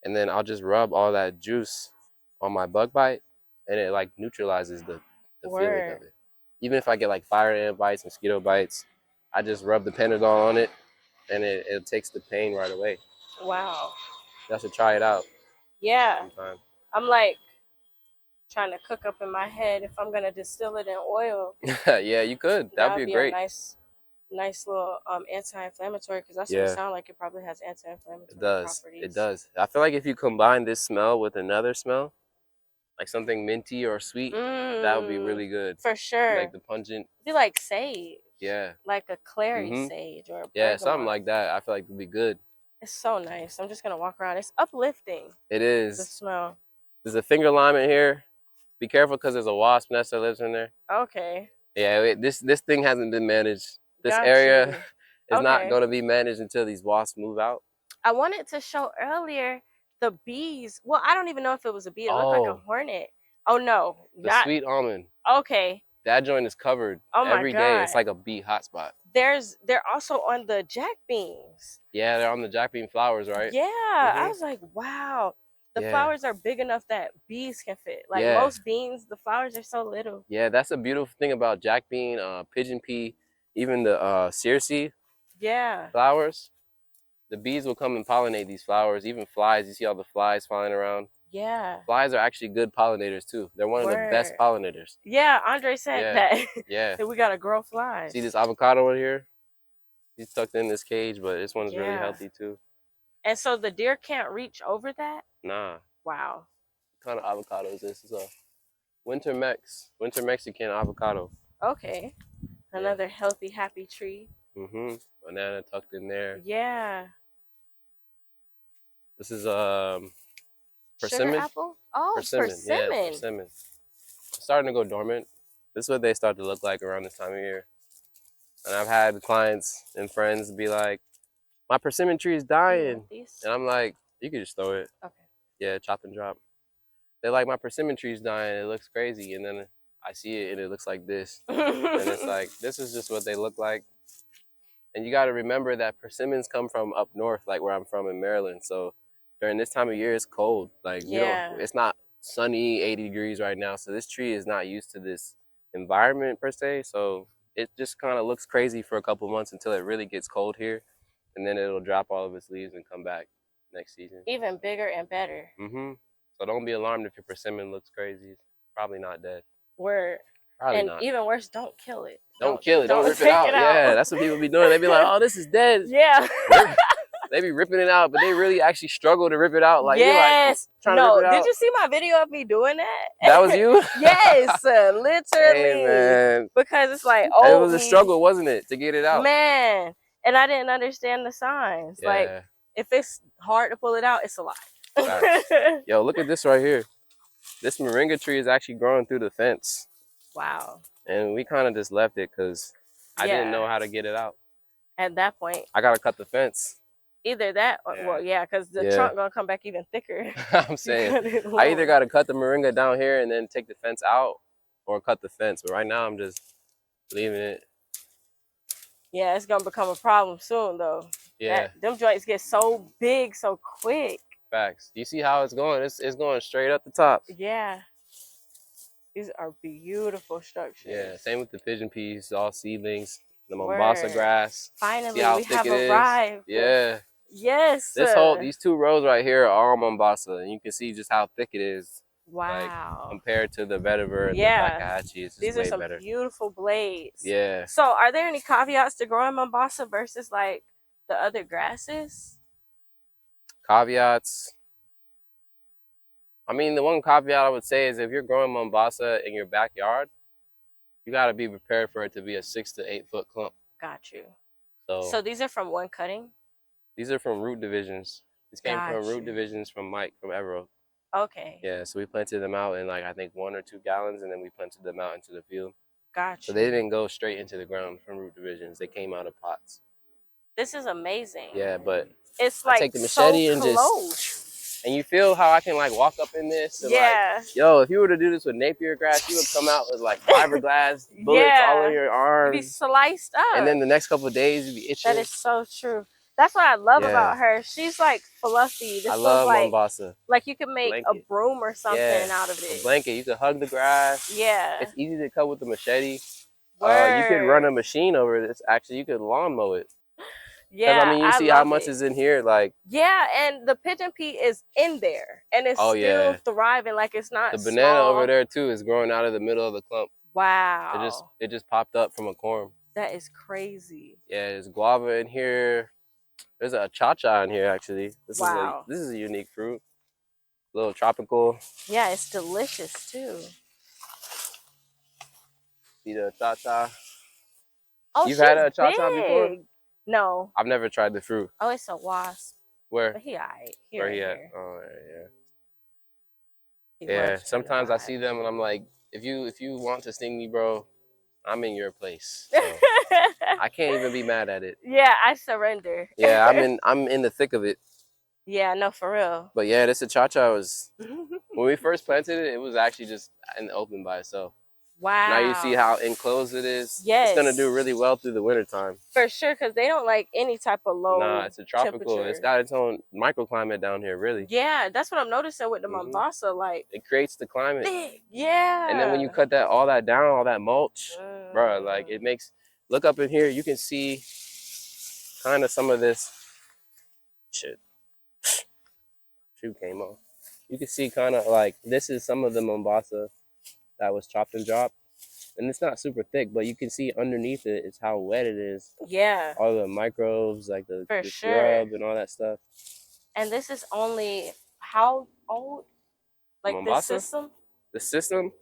And then I'll just rub all that juice on my bug bite. And it like neutralizes the feeling of it. Even if I get like fire ant bites, mosquito bites, I just rub the Panadol on it and it takes the pain right away. Wow. You have to try it out. Yeah. Sometime. I'm like trying to cook up in my head if I'm gonna distill it in oil. Yeah, you could. That would be great. A nice little anti-inflammatory, because that's what it sounds like. It probably has anti-inflammatory properties. It does. I feel like if you combine this smell with another smell, like something minty or sweet, that would be really good. For sure. Like the pungent. It'd be like sage. Yeah. Like a clary sage or a bergamot. Something like that. I feel like it would be good. It's so nice. I'm just gonna walk around. It's uplifting. It is. The smell. There's a finger lime in here. Be careful because there's a wasp nest that lives in there. Okay. Yeah, this thing hasn't been managed. This area is not going to be managed until these wasps move out. I wanted to show earlier the bees. Well, I don't even know if it was a bee. It looked like a hornet. Oh no, the sweet almond. Okay. That joint is covered every day. It's like a bee hotspot. They're also on the jack beans. Yeah, they're on the jack bean flowers, right? Yeah, I was like, wow. The flowers are big enough that bees can fit. Like most beans, the flowers are so little. Yeah, that's a beautiful thing about jack bean, pigeon pea, even the cerci flowers. The bees will come and pollinate these flowers, even flies. You see all the flies flying around? Yeah. Flies are actually good pollinators too. They're one of the best pollinators. Yeah, Andre said that. Yeah. That we gotta grow flies. See this avocado in here? He's tucked in this cage, but this one's really healthy too. And so the deer can't reach over that? Nah. Wow. What kind of avocado is this? It's a winter Mexican avocado. Okay. Another healthy, happy tree. Banana tucked in there. Yeah. This is persimmon. Sugar apple? Oh, persimmon. Yeah, persimmon. It's starting to go dormant. This is what they start to look like around this time of year. And I've had clients and friends be like, my persimmon tree is dying. And I'm like, you can just throw it. Okay. Yeah, chop and drop. They're like, my persimmon tree is dying. It looks crazy. And then I see it and it looks like this. And it's like, this is just what they look like. And you got to remember that persimmons come from up north, like where I'm from in Maryland. So during this time of year, it's cold. Like, you know, it's not sunny 80 degrees right now. So this tree is not used to this environment per se. So it just kind of looks crazy for a couple months until it really gets cold here. And then it'll drop all of its leaves and come back next season. Even bigger and better. So don't be alarmed if your persimmon looks crazy. It's probably not dead. Word. Probably not. Even worse, don't kill it. Don't kill it. Don't rip it out. Yeah, that's what people be doing. They be like, oh, this is dead. Yeah. They be ripping it out, but they really actually struggle to rip it out. Like, yes. Like, trying to rip it out. Did you see my video of me doing that? That was you? Yes, literally. Hey, man. Because it's like, oh. It was a struggle, wasn't it, to get it out? Man. And I didn't understand the signs. Yeah. Like, if it's hard to pull it out, it's a lot. Yo, look at this right here. This moringa tree is actually growing through the fence. Wow. And we kind of just left it because I didn't know how to get it out. At that point. I got to cut the fence. Either that or, well, because the trunk going to come back even thicker. I'm saying, I either got to cut the moringa down here and then take the fence out or cut the fence. But right now, I'm just leaving it. Yeah, it's going to become a problem soon, though. Yeah. Them joints get so big so quick. Facts. You see how it's going? It's going straight up the top. Yeah. These are beautiful structures. Yeah, same with the pigeon peas, all seedlings, the Mombasa grass. Finally, we have arrived. Yeah. Yes. These two rows right here are all Mombasa, and you can see just how thick it is. Wow. Like, compared to the vetiver and the Takahashi, it's just These are some better. Beautiful blades. Yeah. So, are there any caveats to growing Mombasa versus like the other grasses? Caveats. I mean, the one caveat I would say is if you're growing Mombasa in your backyard, you got to be prepared for it to be a 6 to 8 foot clump. Got you. So these are from one cutting? These are from root divisions. These came from root divisions from Mike from Evero. Okay. Yeah, so we planted them out in like, I think 1 or 2 gallons, and then we planted them out into the field. Gotcha. So they didn't go straight into the ground from root divisions. They came out of pots. This is amazing. Yeah, but it's like I take the machete so and close. And you feel how I can like walk up in this? And like, yo, if you were to do this with Napier grass, you would come out with like fiberglass bullets all in your arms. You'd be sliced up. And then the next couple of days, you'd be itching. That is so true. That's what I love about her. She's like fluffy. This I love Mombasa. Like you can make a broom or something out of it. A blanket. You can hug the grass. Yeah. It's easy to cut with the machete. You could run a machine over this. Actually, you could lawn mow it. Yeah, I mean, you see how much is in here, like. Yeah, and the pigeon pea is in there, and it's still thriving. Like it's not. The banana over there too is growing out of the middle of the clump. Wow. It just popped up from a corm. That is crazy. Yeah, there's guava in here. There's a cha-cha in here actually. This is a unique fruit. A little tropical. Yeah, it's delicious too. See the cha-cha? Oh, you've had a cha-cha before? No. I've never tried the fruit. Oh, it's a wasp. Where? But he alright. Where he at? Oh yeah. Yeah. Sometimes I see them and I'm like, if you want to sting me, bro, I'm in your place. So I can't even be mad at it. Yeah, I surrender. Yeah, I'm in the thick of it. Yeah, no, for real. But yeah, this cha-cha was when we first planted it, it was actually just in the open by itself. Wow. Now you see how enclosed it is. Yes. It's gonna do really well through the wintertime. For sure, because they don't like any type of low. Nah, it's a tropical. It's got its own microclimate down here, really. Yeah, that's what I'm noticing with the Mombasa. Like it creates the climate. Yeah. And then when you cut all that down, all that mulch, bro, like it makes. Look up in here, you can see kind of some of this shit. Shoe came off. You can see kind of like this is some of the Mombasa that was chopped and dropped, and it's not super thick, but you can see underneath it is how wet it is. Yeah. All the microbes, like the scrub and all that stuff. And this is only how old? Like Mombasa? this system? The system?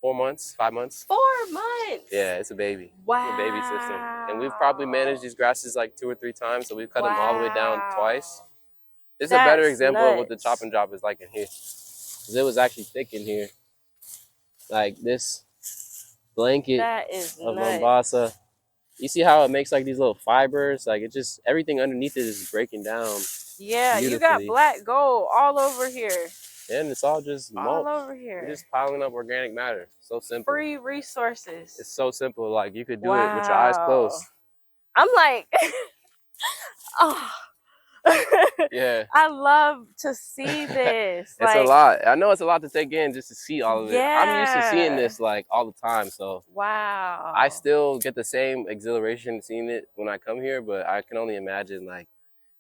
4 months, 5 months. 4 months. Yeah, it's a baby. Wow. It's a baby system. And we've probably managed these grasses like 2 or 3 times, so we've cut them all the way down twice. This is a better example of what the chop and drop is like in here. Because it was actually thick in here. Like this blanket of Mombasa. You see how it makes like these little fibers? Like it just, everything underneath it is breaking down. Yeah, you got black gold all over here. Yeah, and it's all just mulch. All over here. You're just piling up organic matter. So simple. Free resources. It's so simple. Like you could do it with your eyes closed. I'm like, oh. Yeah. I love to see this. It's a lot. I know it's a lot to take in just to see all of it. Yeah. I'm used to seeing this like all the time. So wow. I still get the same exhilaration seeing it when I come here, but I can only imagine like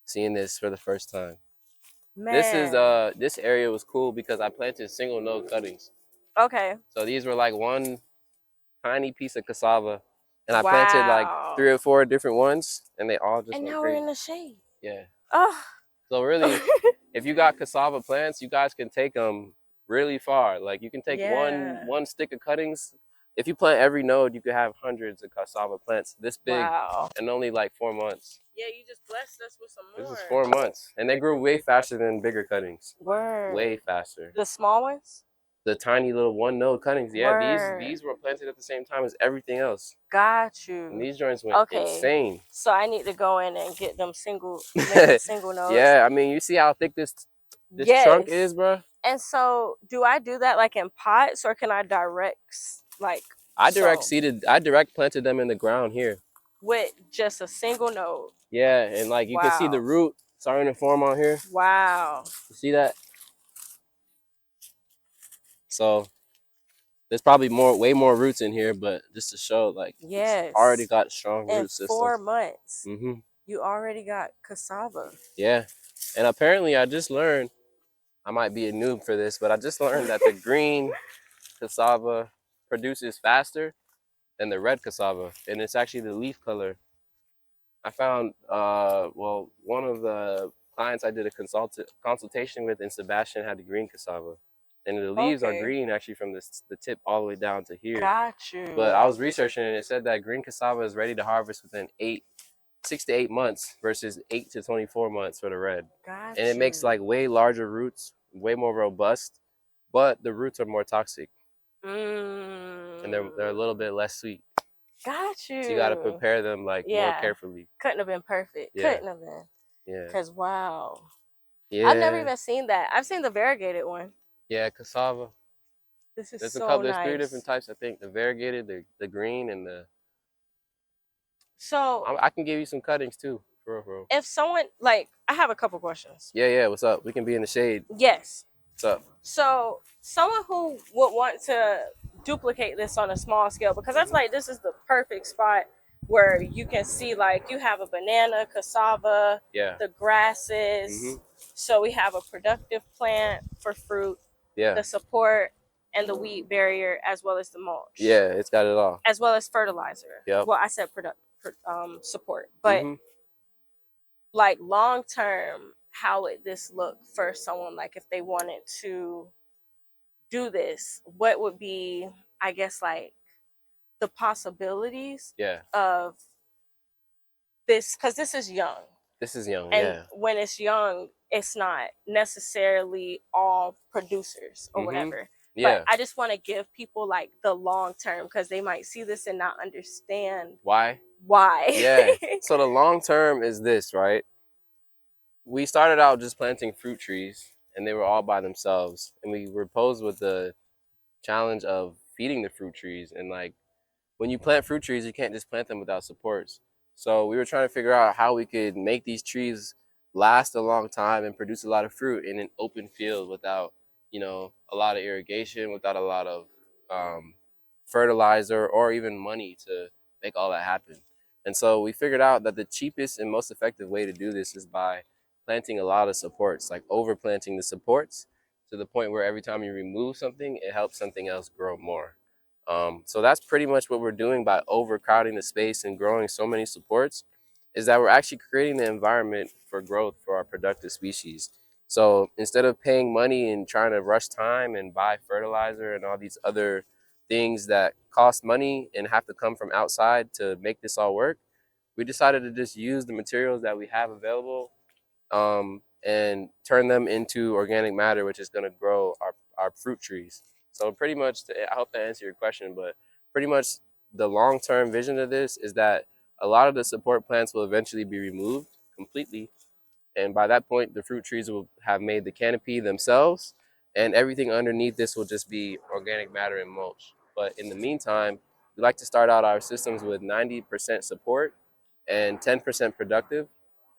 seeing this for the first time. Man. This area was cool because I planted single node cuttings. Okay. So these were like one tiny piece of cassava, and I planted like 3 or 4 different ones, and they all just. And went now great. we're in the shade. Yeah. Oh. So really, if you got cassava plants, you guys can take them really far. Like you can take one stick of cuttings. If you plant every node, you could have hundreds of cassava plants this big in only like 4 months. Yeah, you just blessed us with some more. This is 4 months, and they grew way faster than bigger cuttings. Word. Way faster. The small ones? The tiny little 1 node cuttings. Yeah, these were planted at the same time as everything else. Got you. And these joints went insane. So I need to go in and get them single nodes. Yeah, I mean, you see how thick this trunk is, bro? And so do I do that like in pots, or can I direct like I direct planted them in the ground here. With just a single node. Yeah, and like you can see the root starting to form on here. Wow. You see that? So there's probably way more roots in here, but just to show like it's already got strong root systems. 4 months. You already got cassava. Yeah. And apparently I just learned, I might be a noob for this, but I just learned that the green cassava produces faster than the red cassava, and it's actually the leaf color. I found one of the clients I did a consultation with in Sebastian had the green cassava, and the leaves are green actually from the tip all the way down to here. Got you. But I was researching and it said that green cassava is ready to harvest within 6 to 8 months versus 8 to 24 months for the red. Got and it makes like way larger roots, way more robust, but the roots are more toxic. And they're a little bit less sweet. Got you. So you got to prepare them like more carefully. Couldn't have been perfect. Yeah. Couldn't have been. Yeah. Because wow. Yeah. I've never even seen that. I've seen the variegated one. Yeah, cassava. This is There's so There's nice. 3 different types, I think. The variegated, the green, and the. So I can give you some cuttings too. For real. If someone I have a couple questions. Yeah. What's up? We can be in the shade. Yes. What's up? So someone who would want to duplicate this on a small scale, because I feel like this is the perfect spot where you can see like you have a banana, cassava, the grasses. So we have a productive plant for fruit, the support, and the weed barrier, as well as the mulch. Yeah, it's got it all. As well as fertilizer. Yep. Well, I said support, but like long term, how would this look for someone, like if they wanted to do this? What would be, I guess, like the possibilities of this? Because this is young. This is young, and when it's young, it's not necessarily all producers or whatever. But I just want to give people like the long term, because they might see this and not understand why. Yeah. So the long term is this, right? We started out just planting fruit trees, and they were all by themselves, and we were posed with the challenge of feeding the fruit trees. And like, when you plant fruit trees, you can't just plant them without supports. So we were trying to figure out how we could make these trees last a long time and produce a lot of fruit in an open field without, you know, a lot of irrigation, without a lot of fertilizer or even money to make all that happen. And so we figured out that the cheapest and most effective way to do this is by planting a lot of supports, like overplanting the supports to the point where every time you remove something, it helps something else grow more. So that's pretty much what we're doing by overcrowding the space and growing so many supports, is that we're actually creating the environment for growth for our productive species. So instead of paying money and trying to rush time and buy fertilizer and all these other things that cost money and have to come from outside to make this all work, we decided to just use the materials that we have available and turn them into organic matter, which is going to grow our fruit trees. So pretty much, I hope that answered your question, but pretty much the long-term vision of this is that a lot of the support plants will eventually be removed completely. And by that point, the fruit trees will have made the canopy themselves, and everything underneath this will just be organic matter and mulch. But in the meantime, we like to start out our systems with 90% support and 10% productive.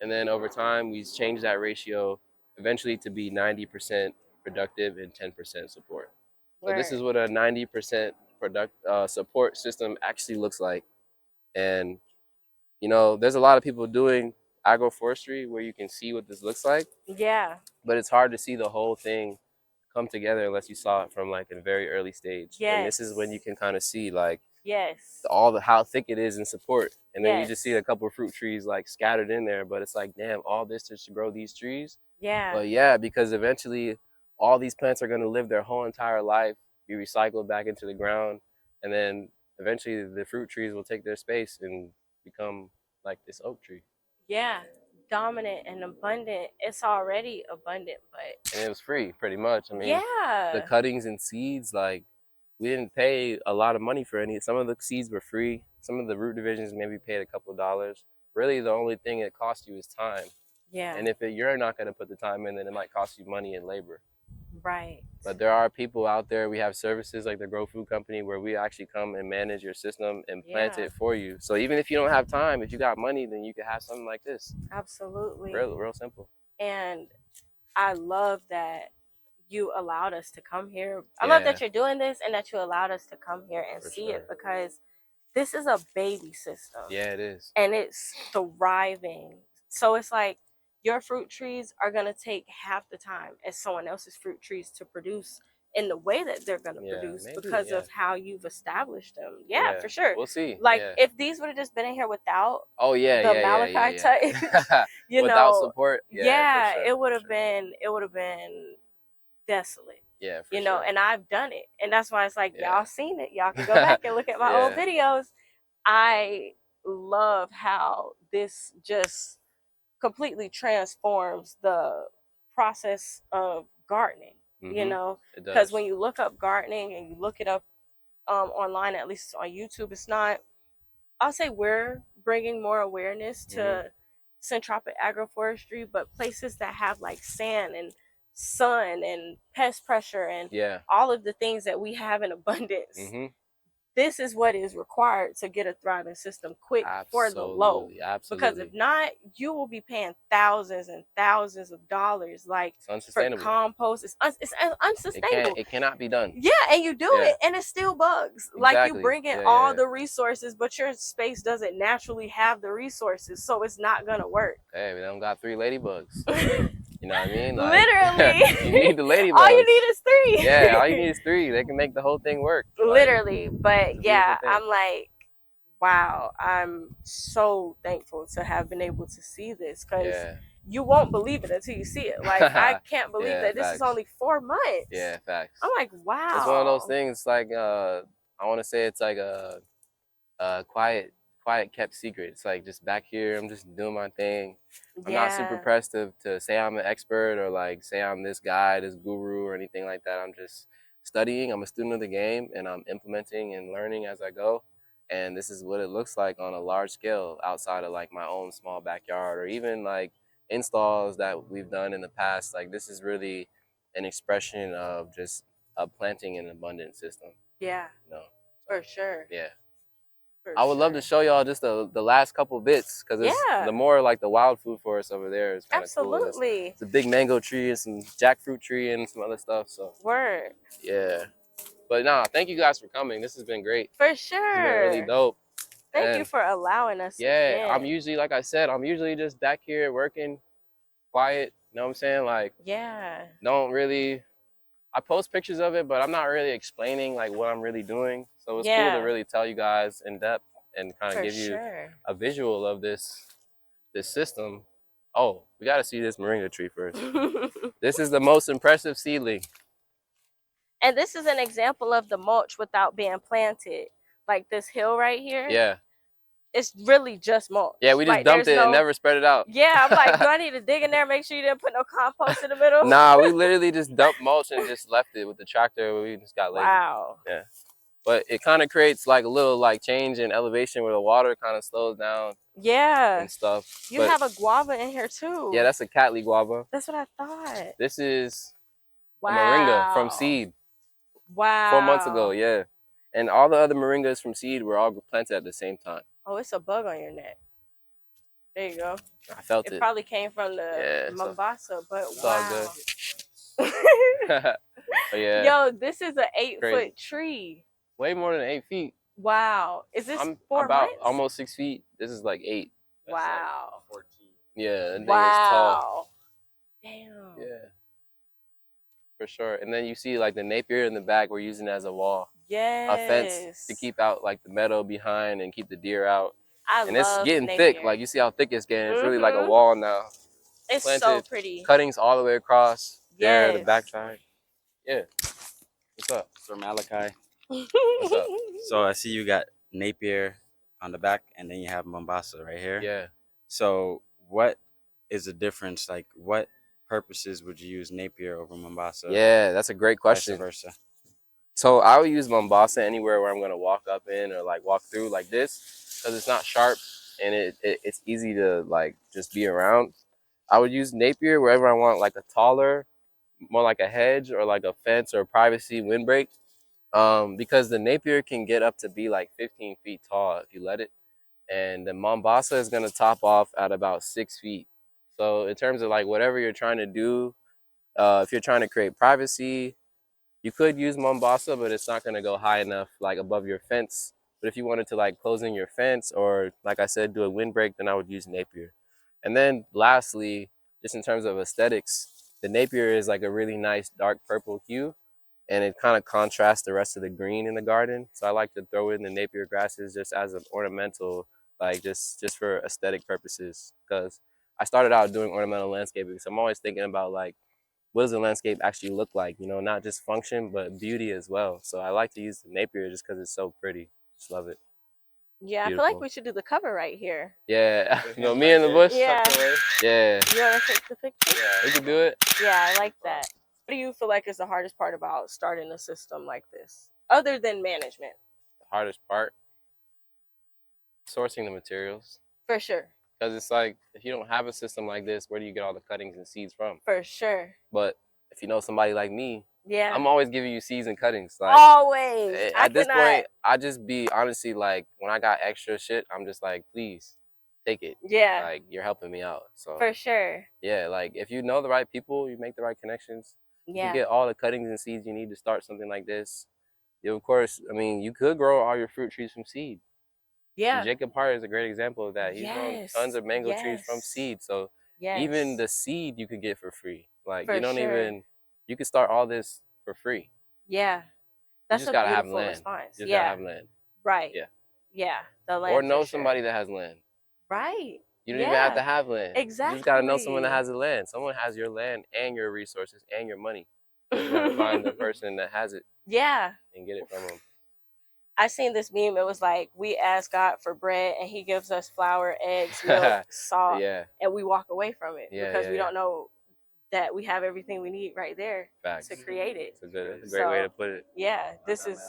And then over time, we change that ratio eventually to be 90% productive and 10% support. So this is what a 90% support system actually looks like. And, you know, there's a lot of people doing agroforestry where you can see what this looks like. Yeah. But it's hard to see the whole thing come together unless you saw it from like a very early stage. Yes. And this is when you can kind of see like yes, how thick it is in support. And then yes, you just see a couple of fruit trees like scattered in there, but it's like, damn, all this just to grow these trees. Yeah. But yeah, because eventually all these plants are going to live their whole entire life, be recycled back into the ground, and then eventually the fruit trees will take their space and become like this oak tree. Yeah, dominant and abundant. It's already abundant, but and it was free pretty much. I mean, yeah, the cuttings and seeds, like, we didn't pay a lot of money for any. Some of the seeds were free. Some of the root divisions maybe paid a couple of dollars. Really, the only thing it costs you is time. Yeah. And if you're not going to put the time in, then it might cost you money and labor. Right. But there are people out there. We have services like the Grow Food Company where we actually come and manage your system and plant it for you. So even if you don't have time, if you got money, then you can have something like this. Absolutely. Real simple. And I love that you allowed us to come here. I love that you're doing this and that you allowed us to come here and see it, because this is a baby system. Yeah, it is. And it's thriving. So it's like your fruit trees are going to take half the time as someone else's fruit trees to produce in the way that they're going to produce, because of how you've established them. Yeah, for sure. We'll see. Like if these would have just been in here without the malachite touch, you without know, support, it would have been desolate. Yeah, you know, and I've done it. And that's why it's like, y'all seen it. Y'all can go back and look at my old videos. I love how this just completely transforms the process of gardening, you know, because when you look up gardening and you look it up online, at least on YouTube, it's not, I'll say we're bringing more awareness to Syntropic Agroforestry, but places that have like sand and sun and pest pressure and all of the things that we have in abundance, this is what is required to get a thriving system quick for the low. Absolutely. Because if not, you will be paying thousands and thousands of dollars, like for compost. It's unsustainable. It cannot be done. Yeah, and you do it, and it still bugs. Like you bring in all the resources, but your space doesn't naturally have the resources, so it's not gonna work. Hey, we don't got 3 ladybugs. You know what I mean? Like, literally. You need the ladybugs. All you need is 3. Yeah, all you need is 3. They can make the whole thing work. Literally. But yeah, I'm like, wow, I'm so thankful to have been able to see this, because you won't believe it until you see it. Like, I can't believe that this is only 4 months. Yeah, facts. I'm like, wow. It's one of those things, like, I want to say it's like a quiet kept secret. It's like, just back here, I'm just doing my thing. I'm not super pressed to say I'm an expert, or like say I'm this guy, this guru, or anything like that. I'm just studying. I'm a student of the game, and I'm implementing and learning as I go. And this is what it looks like on a large scale outside of like my own small backyard, or even like installs that we've done in the past. Like, this is really an expression of just planting an abundant system. Yeah. No. For sure. Yeah. I would love to show y'all just the last couple bits, because it's the more like the wild food forest over there is kind of cool. Absolutely. It's a big mango tree and some jackfruit tree and some other stuff. So word. Yeah. But nah, thank you guys for coming. This has been great. For sure. It's been really dope. Thank you for allowing us. Yeah, I'm usually, like I said, I'm usually just back here working, quiet. You know what I'm saying? Like, don't really. I post pictures of it, but I'm not really explaining like what I'm really doing. So it's cool to really tell you guys in depth and kind of give you a visual of this system. Oh, we got to see this moringa tree first. This is the most impressive seedling. And this is an example of the mulch without being planted. Like this hill right here. Yeah. It's really just mulch. Yeah, we just like, dumped it and never spread it out. Yeah, I'm like, do I need to dig in there, make sure you didn't put no compost in the middle? Nah, we literally just dumped mulch and just left it with the tractor. We just got lazy. Wow. Yeah. But it kind of creates like a little like change in elevation where the water kind of slows down. Yeah. And stuff. You have a guava in here too. Yeah, that's a Cattleya guava. That's what I thought. This is a moringa from seed. Wow. 4 months ago, yeah. And all the other moringas from seed were all planted at the same time. Oh, it's a bug on your neck. There you go. I felt it. It probably came from the Mombasa, but it's wow. All good. Yeah. Yo, this is an 8-foot tree. Way more than 8 feet. Wow. Is this I'm 4 about months? almost 6 feet. This is like 8. That's wow. Like 14. Yeah, that thing is tall. Damn. Yeah. For sure. And then you see like the Napier in the back we're using as a wall. Yes. A fence to keep out like the meadow behind and keep the deer out. And it's getting thick. Like you see how thick it's getting. It's really like a wall now. It's so pretty. Cuttings all the way across. There, the backside. Yeah. What's up? Sir Malachi. What's up? So I see you got Napier on the back, and then you have Mombasa right here. Yeah. So what is the difference? Like, what purposes would you use Napier over Mombasa? Yeah, that's a great question. Vice versa. So I would use Mombasa anywhere where I'm gonna walk up in or like walk through like this, because it's not sharp and it's easy to like just be around. I would use Napier wherever I want like a taller, more like a hedge or like a fence or a privacy windbreak, because the Napier can get up to be like 15 feet tall if you let it, and the Mombasa is gonna top off at about 6 feet. So in terms of like whatever you're trying to do, if you're trying to create privacy, you could use Mombasa, but it's not gonna go high enough like above your fence. But if you wanted to like close in your fence or like I said, do a windbreak, then I would use Napier. And then lastly, just in terms of aesthetics, the Napier is like a really nice dark purple hue, and it kind of contrasts the rest of the green in the garden. So I like to throw in the Napier grasses just as an ornamental, like just for aesthetic purposes. Because I started out doing ornamental landscaping, so I'm always thinking about like, what does the landscape actually look like? You know, not just function, but beauty as well. So I like to use the Napier just because it's so pretty. Just love it. Yeah, beautiful. I feel like we should do the cover right here. Yeah, you know, me in the bush. Yeah. Yeah. You want to take the picture? Yeah, we can do it. Yeah, I like that. What do you feel like is the hardest part about starting a system like this, other than management? The hardest part? Sourcing the materials. For sure. Because it's like, if you don't have a system like this, where do you get all the cuttings and seeds from? For sure. But if you know somebody like me, Yeah. I'm always giving you seeds and cuttings. Like always. at this point, I just be honestly like when I got extra shit, I'm just like, please take it. Yeah. Like you're helping me out. So for sure. yeah, like if you know the right people, you make the right connections, you Yeah. get all the cuttings and seeds you need to start something like this. You of course, I mean, you could grow all your fruit trees from seed. Yeah. Jacob Hart is a great example of that. He's grown tons of mango trees from seed. So even the seed you could get for free. Like for you don't sure. even, you could start all this for free. Yeah. That's you just a gotta have beautiful land. response. You just gotta have land. Right. Yeah. Yeah. The land. Or know somebody that has land. Right. You don't even have to have land. Exactly. You just gotta know someone that has the land. Someone has your land and your resources and your money. You gotta find the person that has it. Yeah. And get it from them. I seen this meme. It was like, we ask God for bread and he gives us flour, eggs, milk, salt, and we walk away from it because we don't know that we have everything we need right there to create it. It's a great way to put it. Yeah, this is.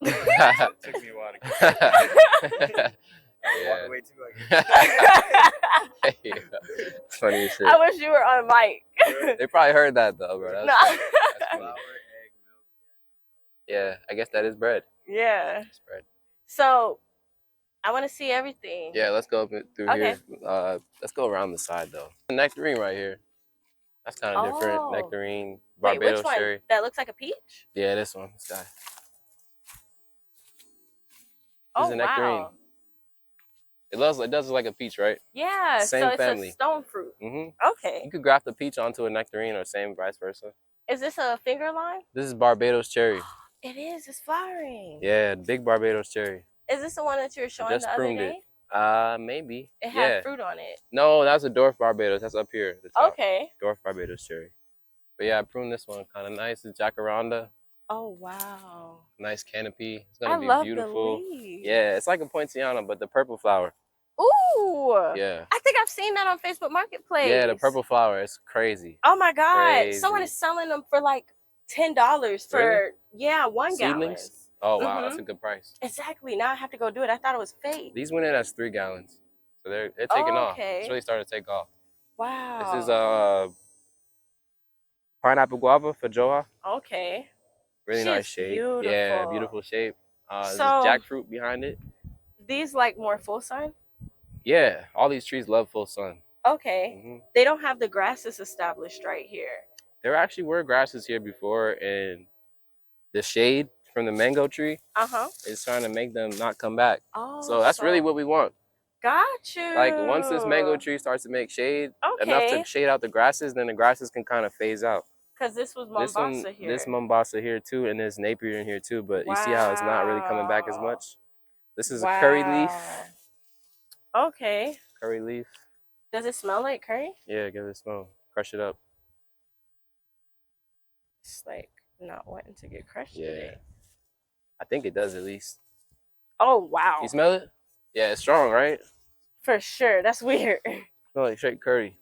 It took me a while to walk away too, I guess. Funny as shit. I wish you were on mic. They probably heard that though, bro. Nah. That's funny. Yeah, I guess that is bread. Yeah. It's bread. So, I want to see everything. Yeah, let's go through here. Let's go around the side though. Nectarine right here. That's kind of different. Nectarine, Barbados cherry. That looks like a peach? Yeah, this one. This guy. This is a nectarine. Wow. It does look like a peach, right? Yeah, same so it's family. a stone fruit. Okay. You could graft a peach onto a nectarine or same vice versa. Is this a finger lime? This is Barbados cherry. It is. It's flowering. Yeah, big Barbados cherry. Is this the one that you were showing the other day? Maybe. It had fruit on it. No, that's a dwarf Barbados. That's up here at the top. Okay. Dwarf Barbados cherry. But yeah, I pruned this one. Kind of nice. It's jacaranda. Oh, wow. Nice canopy. It's going to be beautiful. The leaves. Yeah, it's like a poinciana, but the purple flower. Ooh. Yeah. I think I've seen that on Facebook Marketplace. Yeah, the purple flower. It's crazy. Oh, my God. Crazy. Someone is selling them for like $10 for, one gallon. Oh, wow. That's a good price. Exactly. Now I have to go do it. I thought it was fake. These went in as 3 gallons. So they're taking off. It's really starting to take off. Wow. This is pineapple guava for Joa. Okay. Really nice shape. Beautiful. Yeah, beautiful shape. There's jackfruit behind it. These like more full sun? Yeah, all these trees love full sun. Okay. They don't have the grasses established right here. There actually were grasses here before, and the shade from the mango tree is trying to make them not come back. Oh, so that's really what we want. Got you. Like once this mango tree starts to make shade enough to shade out the grasses, then the grasses can kind of phase out. Because this was Mombasa here. This Mombasa here too, and there's Napier in here too, but you see how it's not really coming back as much? This is a curry leaf. Okay. Curry leaf. Does it smell like curry? Yeah, give it a smell. Crush it up. It's like not wanting to get crushed today. I think it does at least. Oh, wow. You smell it? Yeah, it's strong, right? For sure. That's weird. Smell like straight curry.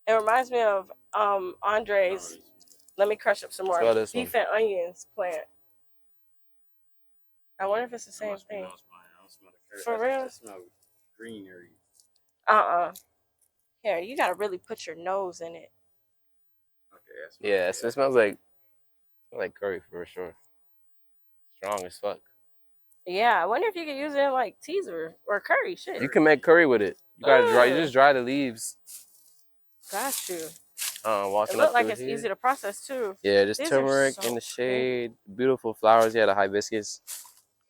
It reminds me of Andre's. Let me crush up some more beef and onions plant. I wonder if it's the same thing. For real? I smell greenery. Here, you gotta really put your nose in it. Okay. Yeah, so it smells like curry for sure. Strong as fuck. Yeah, I wonder if you could use it in like teaser or curry. Shit. You can make curry with it. You gotta dry. You just dry the leaves. Got you. Walking it looks like it's easy to process too. Yeah, just turmeric in the shade. Beautiful flowers. Yeah, the hibiscus.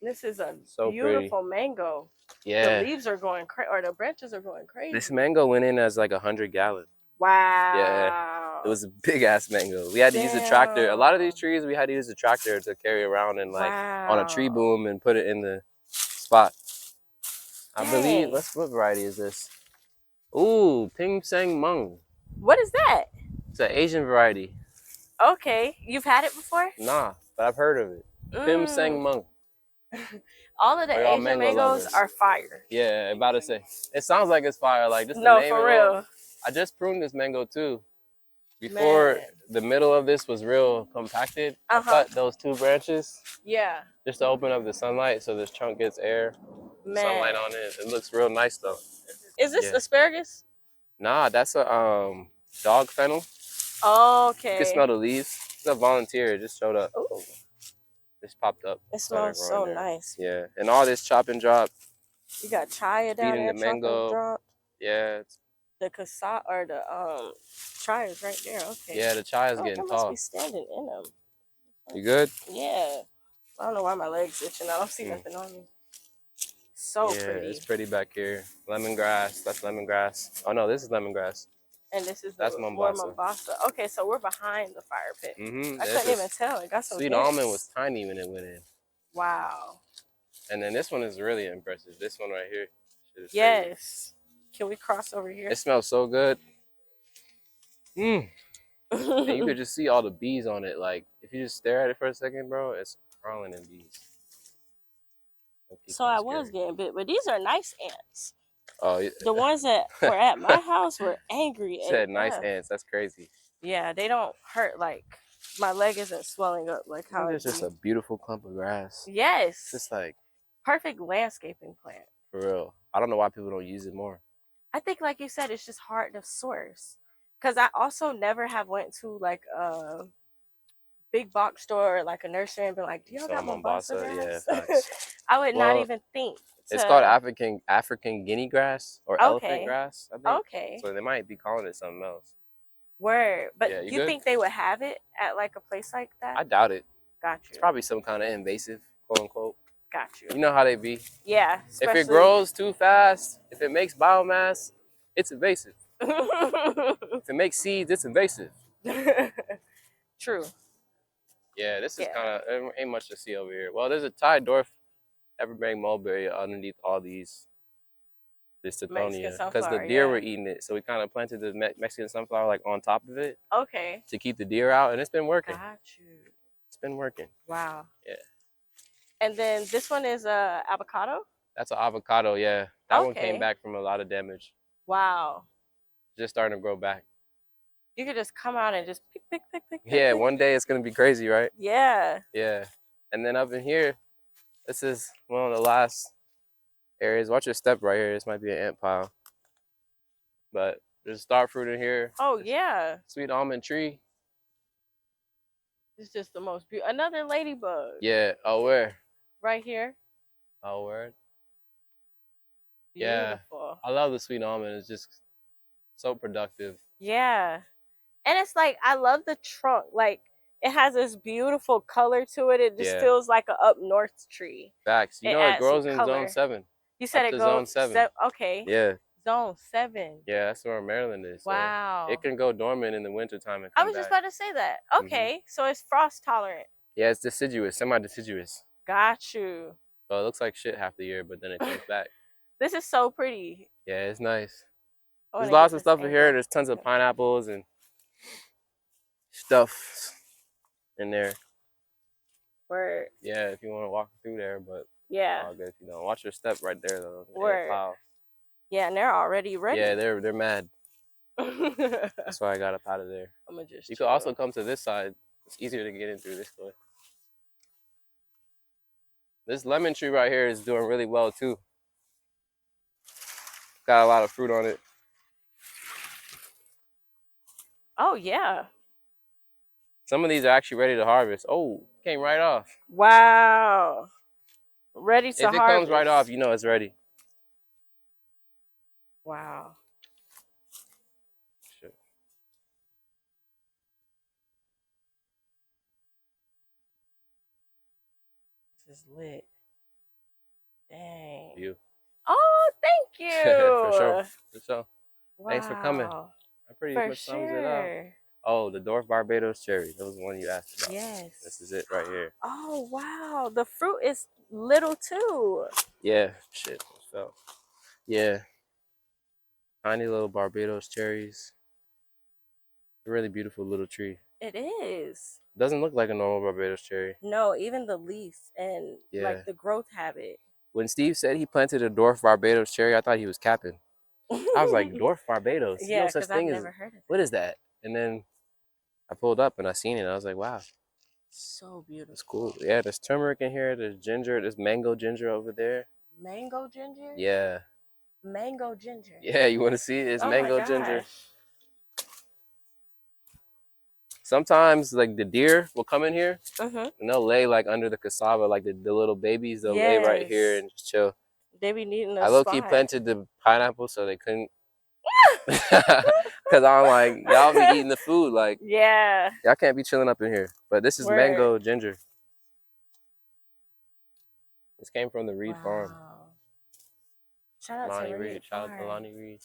This is a beautiful mango. Yeah. The leaves are going crazy, or the branches are going crazy. This mango went in as like 100 gallon. Wow. Yeah. It was a big ass mango. We had to use a tractor. A lot of these trees, we had to use a tractor to carry around and like on a tree boom and put it in the spot. I believe, what variety is this? Ooh, Ping Sang Mung. What is that? It's an Asian variety. Okay. You've had it before? Nah, but I've heard of it. Pim Sang Mung. All of the Asian mangoes are fire. Yeah, about to say. It sounds like it's fire. Like this. No, for real. I just pruned this mango too. Before the middle of this was real compacted, I cut those 2 branches. Yeah. Just to open up the sunlight so this chunk gets air, sunlight on it. It looks real nice though. Is this asparagus? Nah, that's a dog fennel. Okay. You can smell the leaves. It's a volunteer. It just showed up. Ooh. Just popped up. It smells so nice. Yeah, and all this chop and drop. You got chaya down there, the mango. Drop. Yeah. The casa or the chaya is right there. Okay. Yeah, the chai is getting tall. I must be standing in them. You good? Yeah. I don't know why my legs itching. I don't see nothing on me. So pretty. It's pretty back here. Lemongrass. That's lemongrass. Oh no, this is lemongrass. And this is Mombasa. Okay, so we're behind the fire pit. Mm-hmm. I couldn't even tell. It got some sweet almond was tiny when it went in. Wow. And then this one is really impressive. This one right here. Yes. Can we cross over here? It smells so good. And you could just see all the bees on it. Like, if you just stare at it for a second, bro, it's crawling in bees. So I was getting bit, but these are nice ants. Oh, yeah. The ones that were at my house were angry. You said nice ants. That's crazy. Yeah, they don't hurt. Like, my leg isn't swelling up like how it's just a beautiful clump of grass. Yes. It's just like perfect landscaping plant. For real. I don't know why people don't use it more. I think, like you said, it's just hard to source. Because I also never have went to like a big box store or like a nursery and been like, do y'all got Mombasa grass? Yeah, I would not even think. It's called African guinea grass or elephant grass, I think. Okay. So they might be calling it something else. Word. But yeah, you think they would have it at like a place like that? I doubt it. Got you. It's probably some kind of invasive, quote unquote. Got you. You know how they be. Yeah. If it grows too fast, if it makes biomass, it's invasive. If it makes seeds, it's invasive. True. Yeah, this is kind of, there ain't much to see over here. Well, there's a Thai dwarf evergreen mulberry underneath all these, this Tithonia, because the deer were eating it. So we kind of planted the Mexican sunflower like on top of it. Okay. To keep the deer out, and it's been working. Got you. It's been working. Wow. Yeah. And then this one is avocado? That's an avocado, yeah. That one came back from a lot of damage. Wow. Just starting to grow back. You could just come out and just pick. Yeah, one day it's going to be crazy, right? Yeah. Yeah. And then up in here, this is one of the last areas. Watch your step right here. This might be an ant pile. But there's a star fruit in here. Oh, yeah. Sweet almond tree. It's just the most beautiful. Another ladybug. Yeah. Oh, where? Right here. Oh, where? Beautiful. Yeah. I love the sweet almond. It's just so productive. Yeah. And it's like, I love the trunk. Like, it has this beautiful color to it. It just feels like an up north tree. Facts. You know it grows in zone 7. You said it goes zone 7. Okay. Yeah. Zone 7. Yeah, that's where Maryland is. So wow. it can go dormant in the wintertime and come I was just about to say that. Okay. So it's frost tolerant. Yeah, it's deciduous, semi-deciduous. Got you. So it looks like shit half the year, but then it comes back. This is so pretty. Yeah, it's nice. There's lots of stuff in here. There's tons of pineapples and stuff in there. Word. Yeah, if you want to walk through there, but yeah, good if you don't. Watch your step right there though. Word. Yeah, and they're already ready. Yeah, they're mad. That's why I got up out of there. I'm gonna just. You could also come to this side. It's easier to get in through this way. This lemon tree right here is doing really well too. Got a lot of fruit on it. Oh yeah. Some of these are actually ready to harvest. Oh, came right off. Wow. Ready to harvest. If it comes right off, you know it's ready. Wow. Shit. This is lit. Dang. You. Oh, thank you. For sure. For sure. Wow. Thanks for coming. That pretty much sums it up. Oh, the dwarf Barbados cherry. That was the one you asked about. Yes. This is it right here. Oh, wow. The fruit is little too. Yeah. Shit. So, yeah. Tiny little Barbados cherries. A really beautiful little tree. It is. Doesn't look like a normal Barbados cherry. No, even the leaf and like the growth habit. When Steve said he planted a dwarf Barbados cherry, I thought he was capping. I was like, dwarf Barbados? Yeah, no such thing I've never heard of it. What is that? And then I pulled up and I seen it. And I was like, wow. So beautiful. It's cool. Yeah, there's turmeric in here. There's ginger. There's mango ginger over there. Mango ginger? Yeah. Mango ginger. Yeah, you want to see it? It's mango ginger. sometimes like the deer will come in here and they'll lay like under the cassava, like the little babies. They'll lay right here and just chill. They be needing a I low-key planted the pineapple so they couldn't. Because I'm like, y'all be eating the food. Like, yeah, y'all can't be chilling up in here. But this is mango ginger. This came from the Reed farm. Shout out to Reed. Shout out to Lonnie Reed.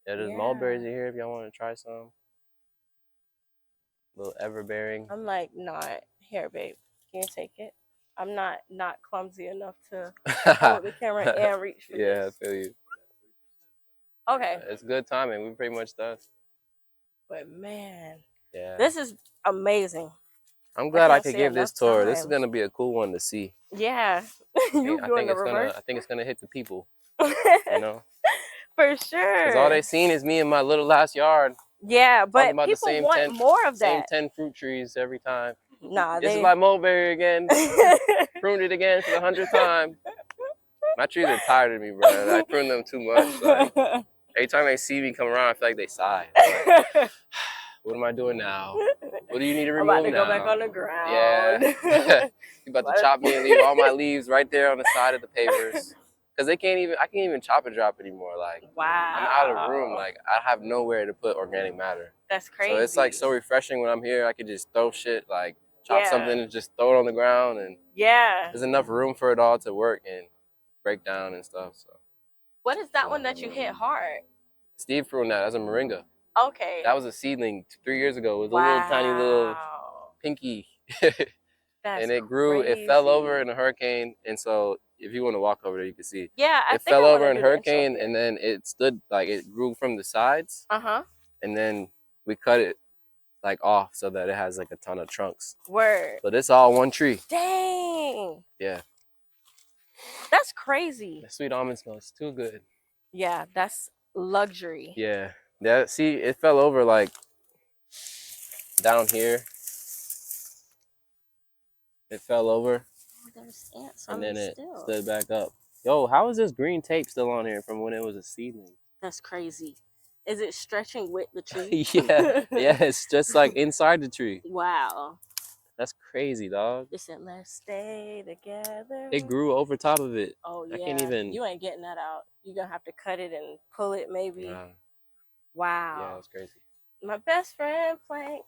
Yeah, there's mulberries in here if y'all want to try some. Little everbearing. I'm like, not here, babe. Can you take it? I'm not clumsy enough to hold the camera and reach for this. I feel you. Okay. It's good timing. We pretty much done. But man, yeah, this is amazing. I'm glad I could give this tour. This is gonna be a cool one to see. Yeah. I think it's gonna hit the people. You know? For sure. Because all they seen is me in my little last yard. Yeah, but people want more of that. Same 10 fruit trees every time. Nah, this is my mulberry again. Pruned it again for the 100th time. My trees are tired of me, bro. I prune them too much. Like, every time they see me come around, I feel like they sigh. Like, what am I doing now? What do you need to remove now? I'm about to go back on the ground. Yeah. You about to chop me and leave all my leaves right there on the side of the pavers. Because I can't even chop and drop anymore. Like, wow. I'm out of room. Like, I have nowhere to put organic matter. That's crazy. So it's like so refreshing when I'm here. I could just throw shit, like chop something and just throw it on the ground. And there's enough room for it all to work and break down and stuff. So. What is that one that you hit hard? Steve pruned that. That's a moringa. Okay. That was a seedling 3 years ago. It was a little tiny little pinky. And it grew. It fell over in a hurricane. And so if you want to walk over there, you can see. Yeah, it fell over in a hurricane, and then it stood like it grew from the sides. And then we cut it like off so that it has like a ton of trunks. Word. But it's all one tree. Dang. Yeah. That's crazy. The sweet almond smells too good. Yeah, that's luxury. Yeah. That, see, it fell over like down here. It fell over. Oh, there's ants and then it still. stood back up. Yo, how is this green tape still on here from when it was a seedling? That's crazy. Is it stretching with the tree? Yeah. It's just like inside the tree. Wow. That's crazy, dog. It said, let's stay together. It grew over top of it. Oh, yeah. I can't even. You ain't getting that out. You're going to have to cut it and pull it maybe. Wow. Yeah, that's crazy. My best friend, Plank.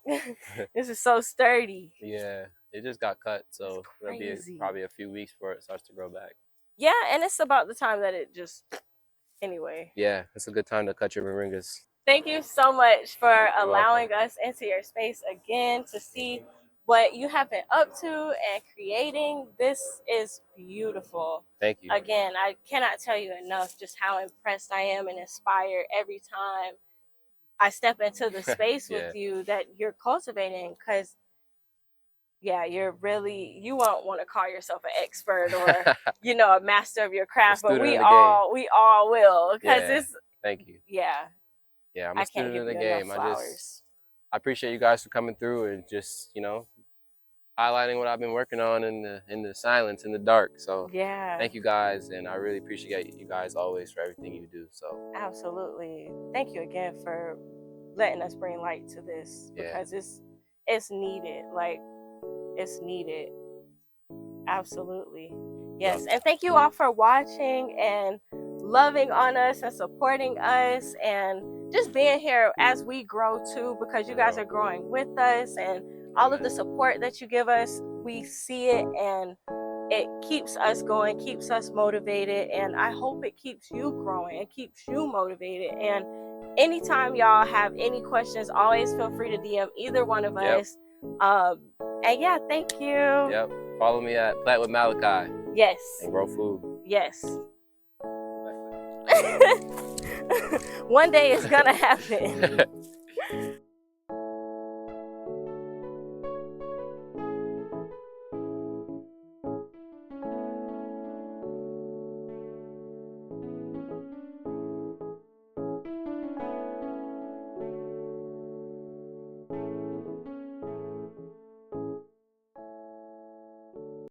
This is so sturdy. Yeah. It just got cut, so it'll be probably a few weeks before it starts to grow back. Yeah, and it's about the time that it just, anyway. Yeah, it's a good time to cut your moringas. Thank you so much for allowing us into your space again to see what you have been up to and creating. This is beautiful. Thank you. Again, I cannot tell you enough just how impressed I am and inspired every time I step into the space with you that you're cultivating, because yeah, you're really, you won't want to call yourself an expert or, you know, a master of your craft, but we all will, because it's, thank you. Yeah. Yeah, I'm a student of the game. I appreciate you guys for coming through and just, you know, highlighting what I've been working on in the silence, in the dark. So yeah, thank you guys, and I really appreciate you guys always for everything you do. So absolutely, thank you again for letting us bring light to this, because it's needed. Like, it's needed. Absolutely. Yes. And thank you all for watching and loving on us and supporting us and just being here as we grow too, because you guys are growing with us, and all of the support that you give us, we see it, and it keeps us going, keeps us motivated, and I hope it keeps you growing and keeps you motivated. And anytime y'all have any questions, always feel free to DM either one of us. And yeah, thank you. Yep. Follow me at Plant with Malachi. Yes. And grow food. Yes. One day it's gonna happen.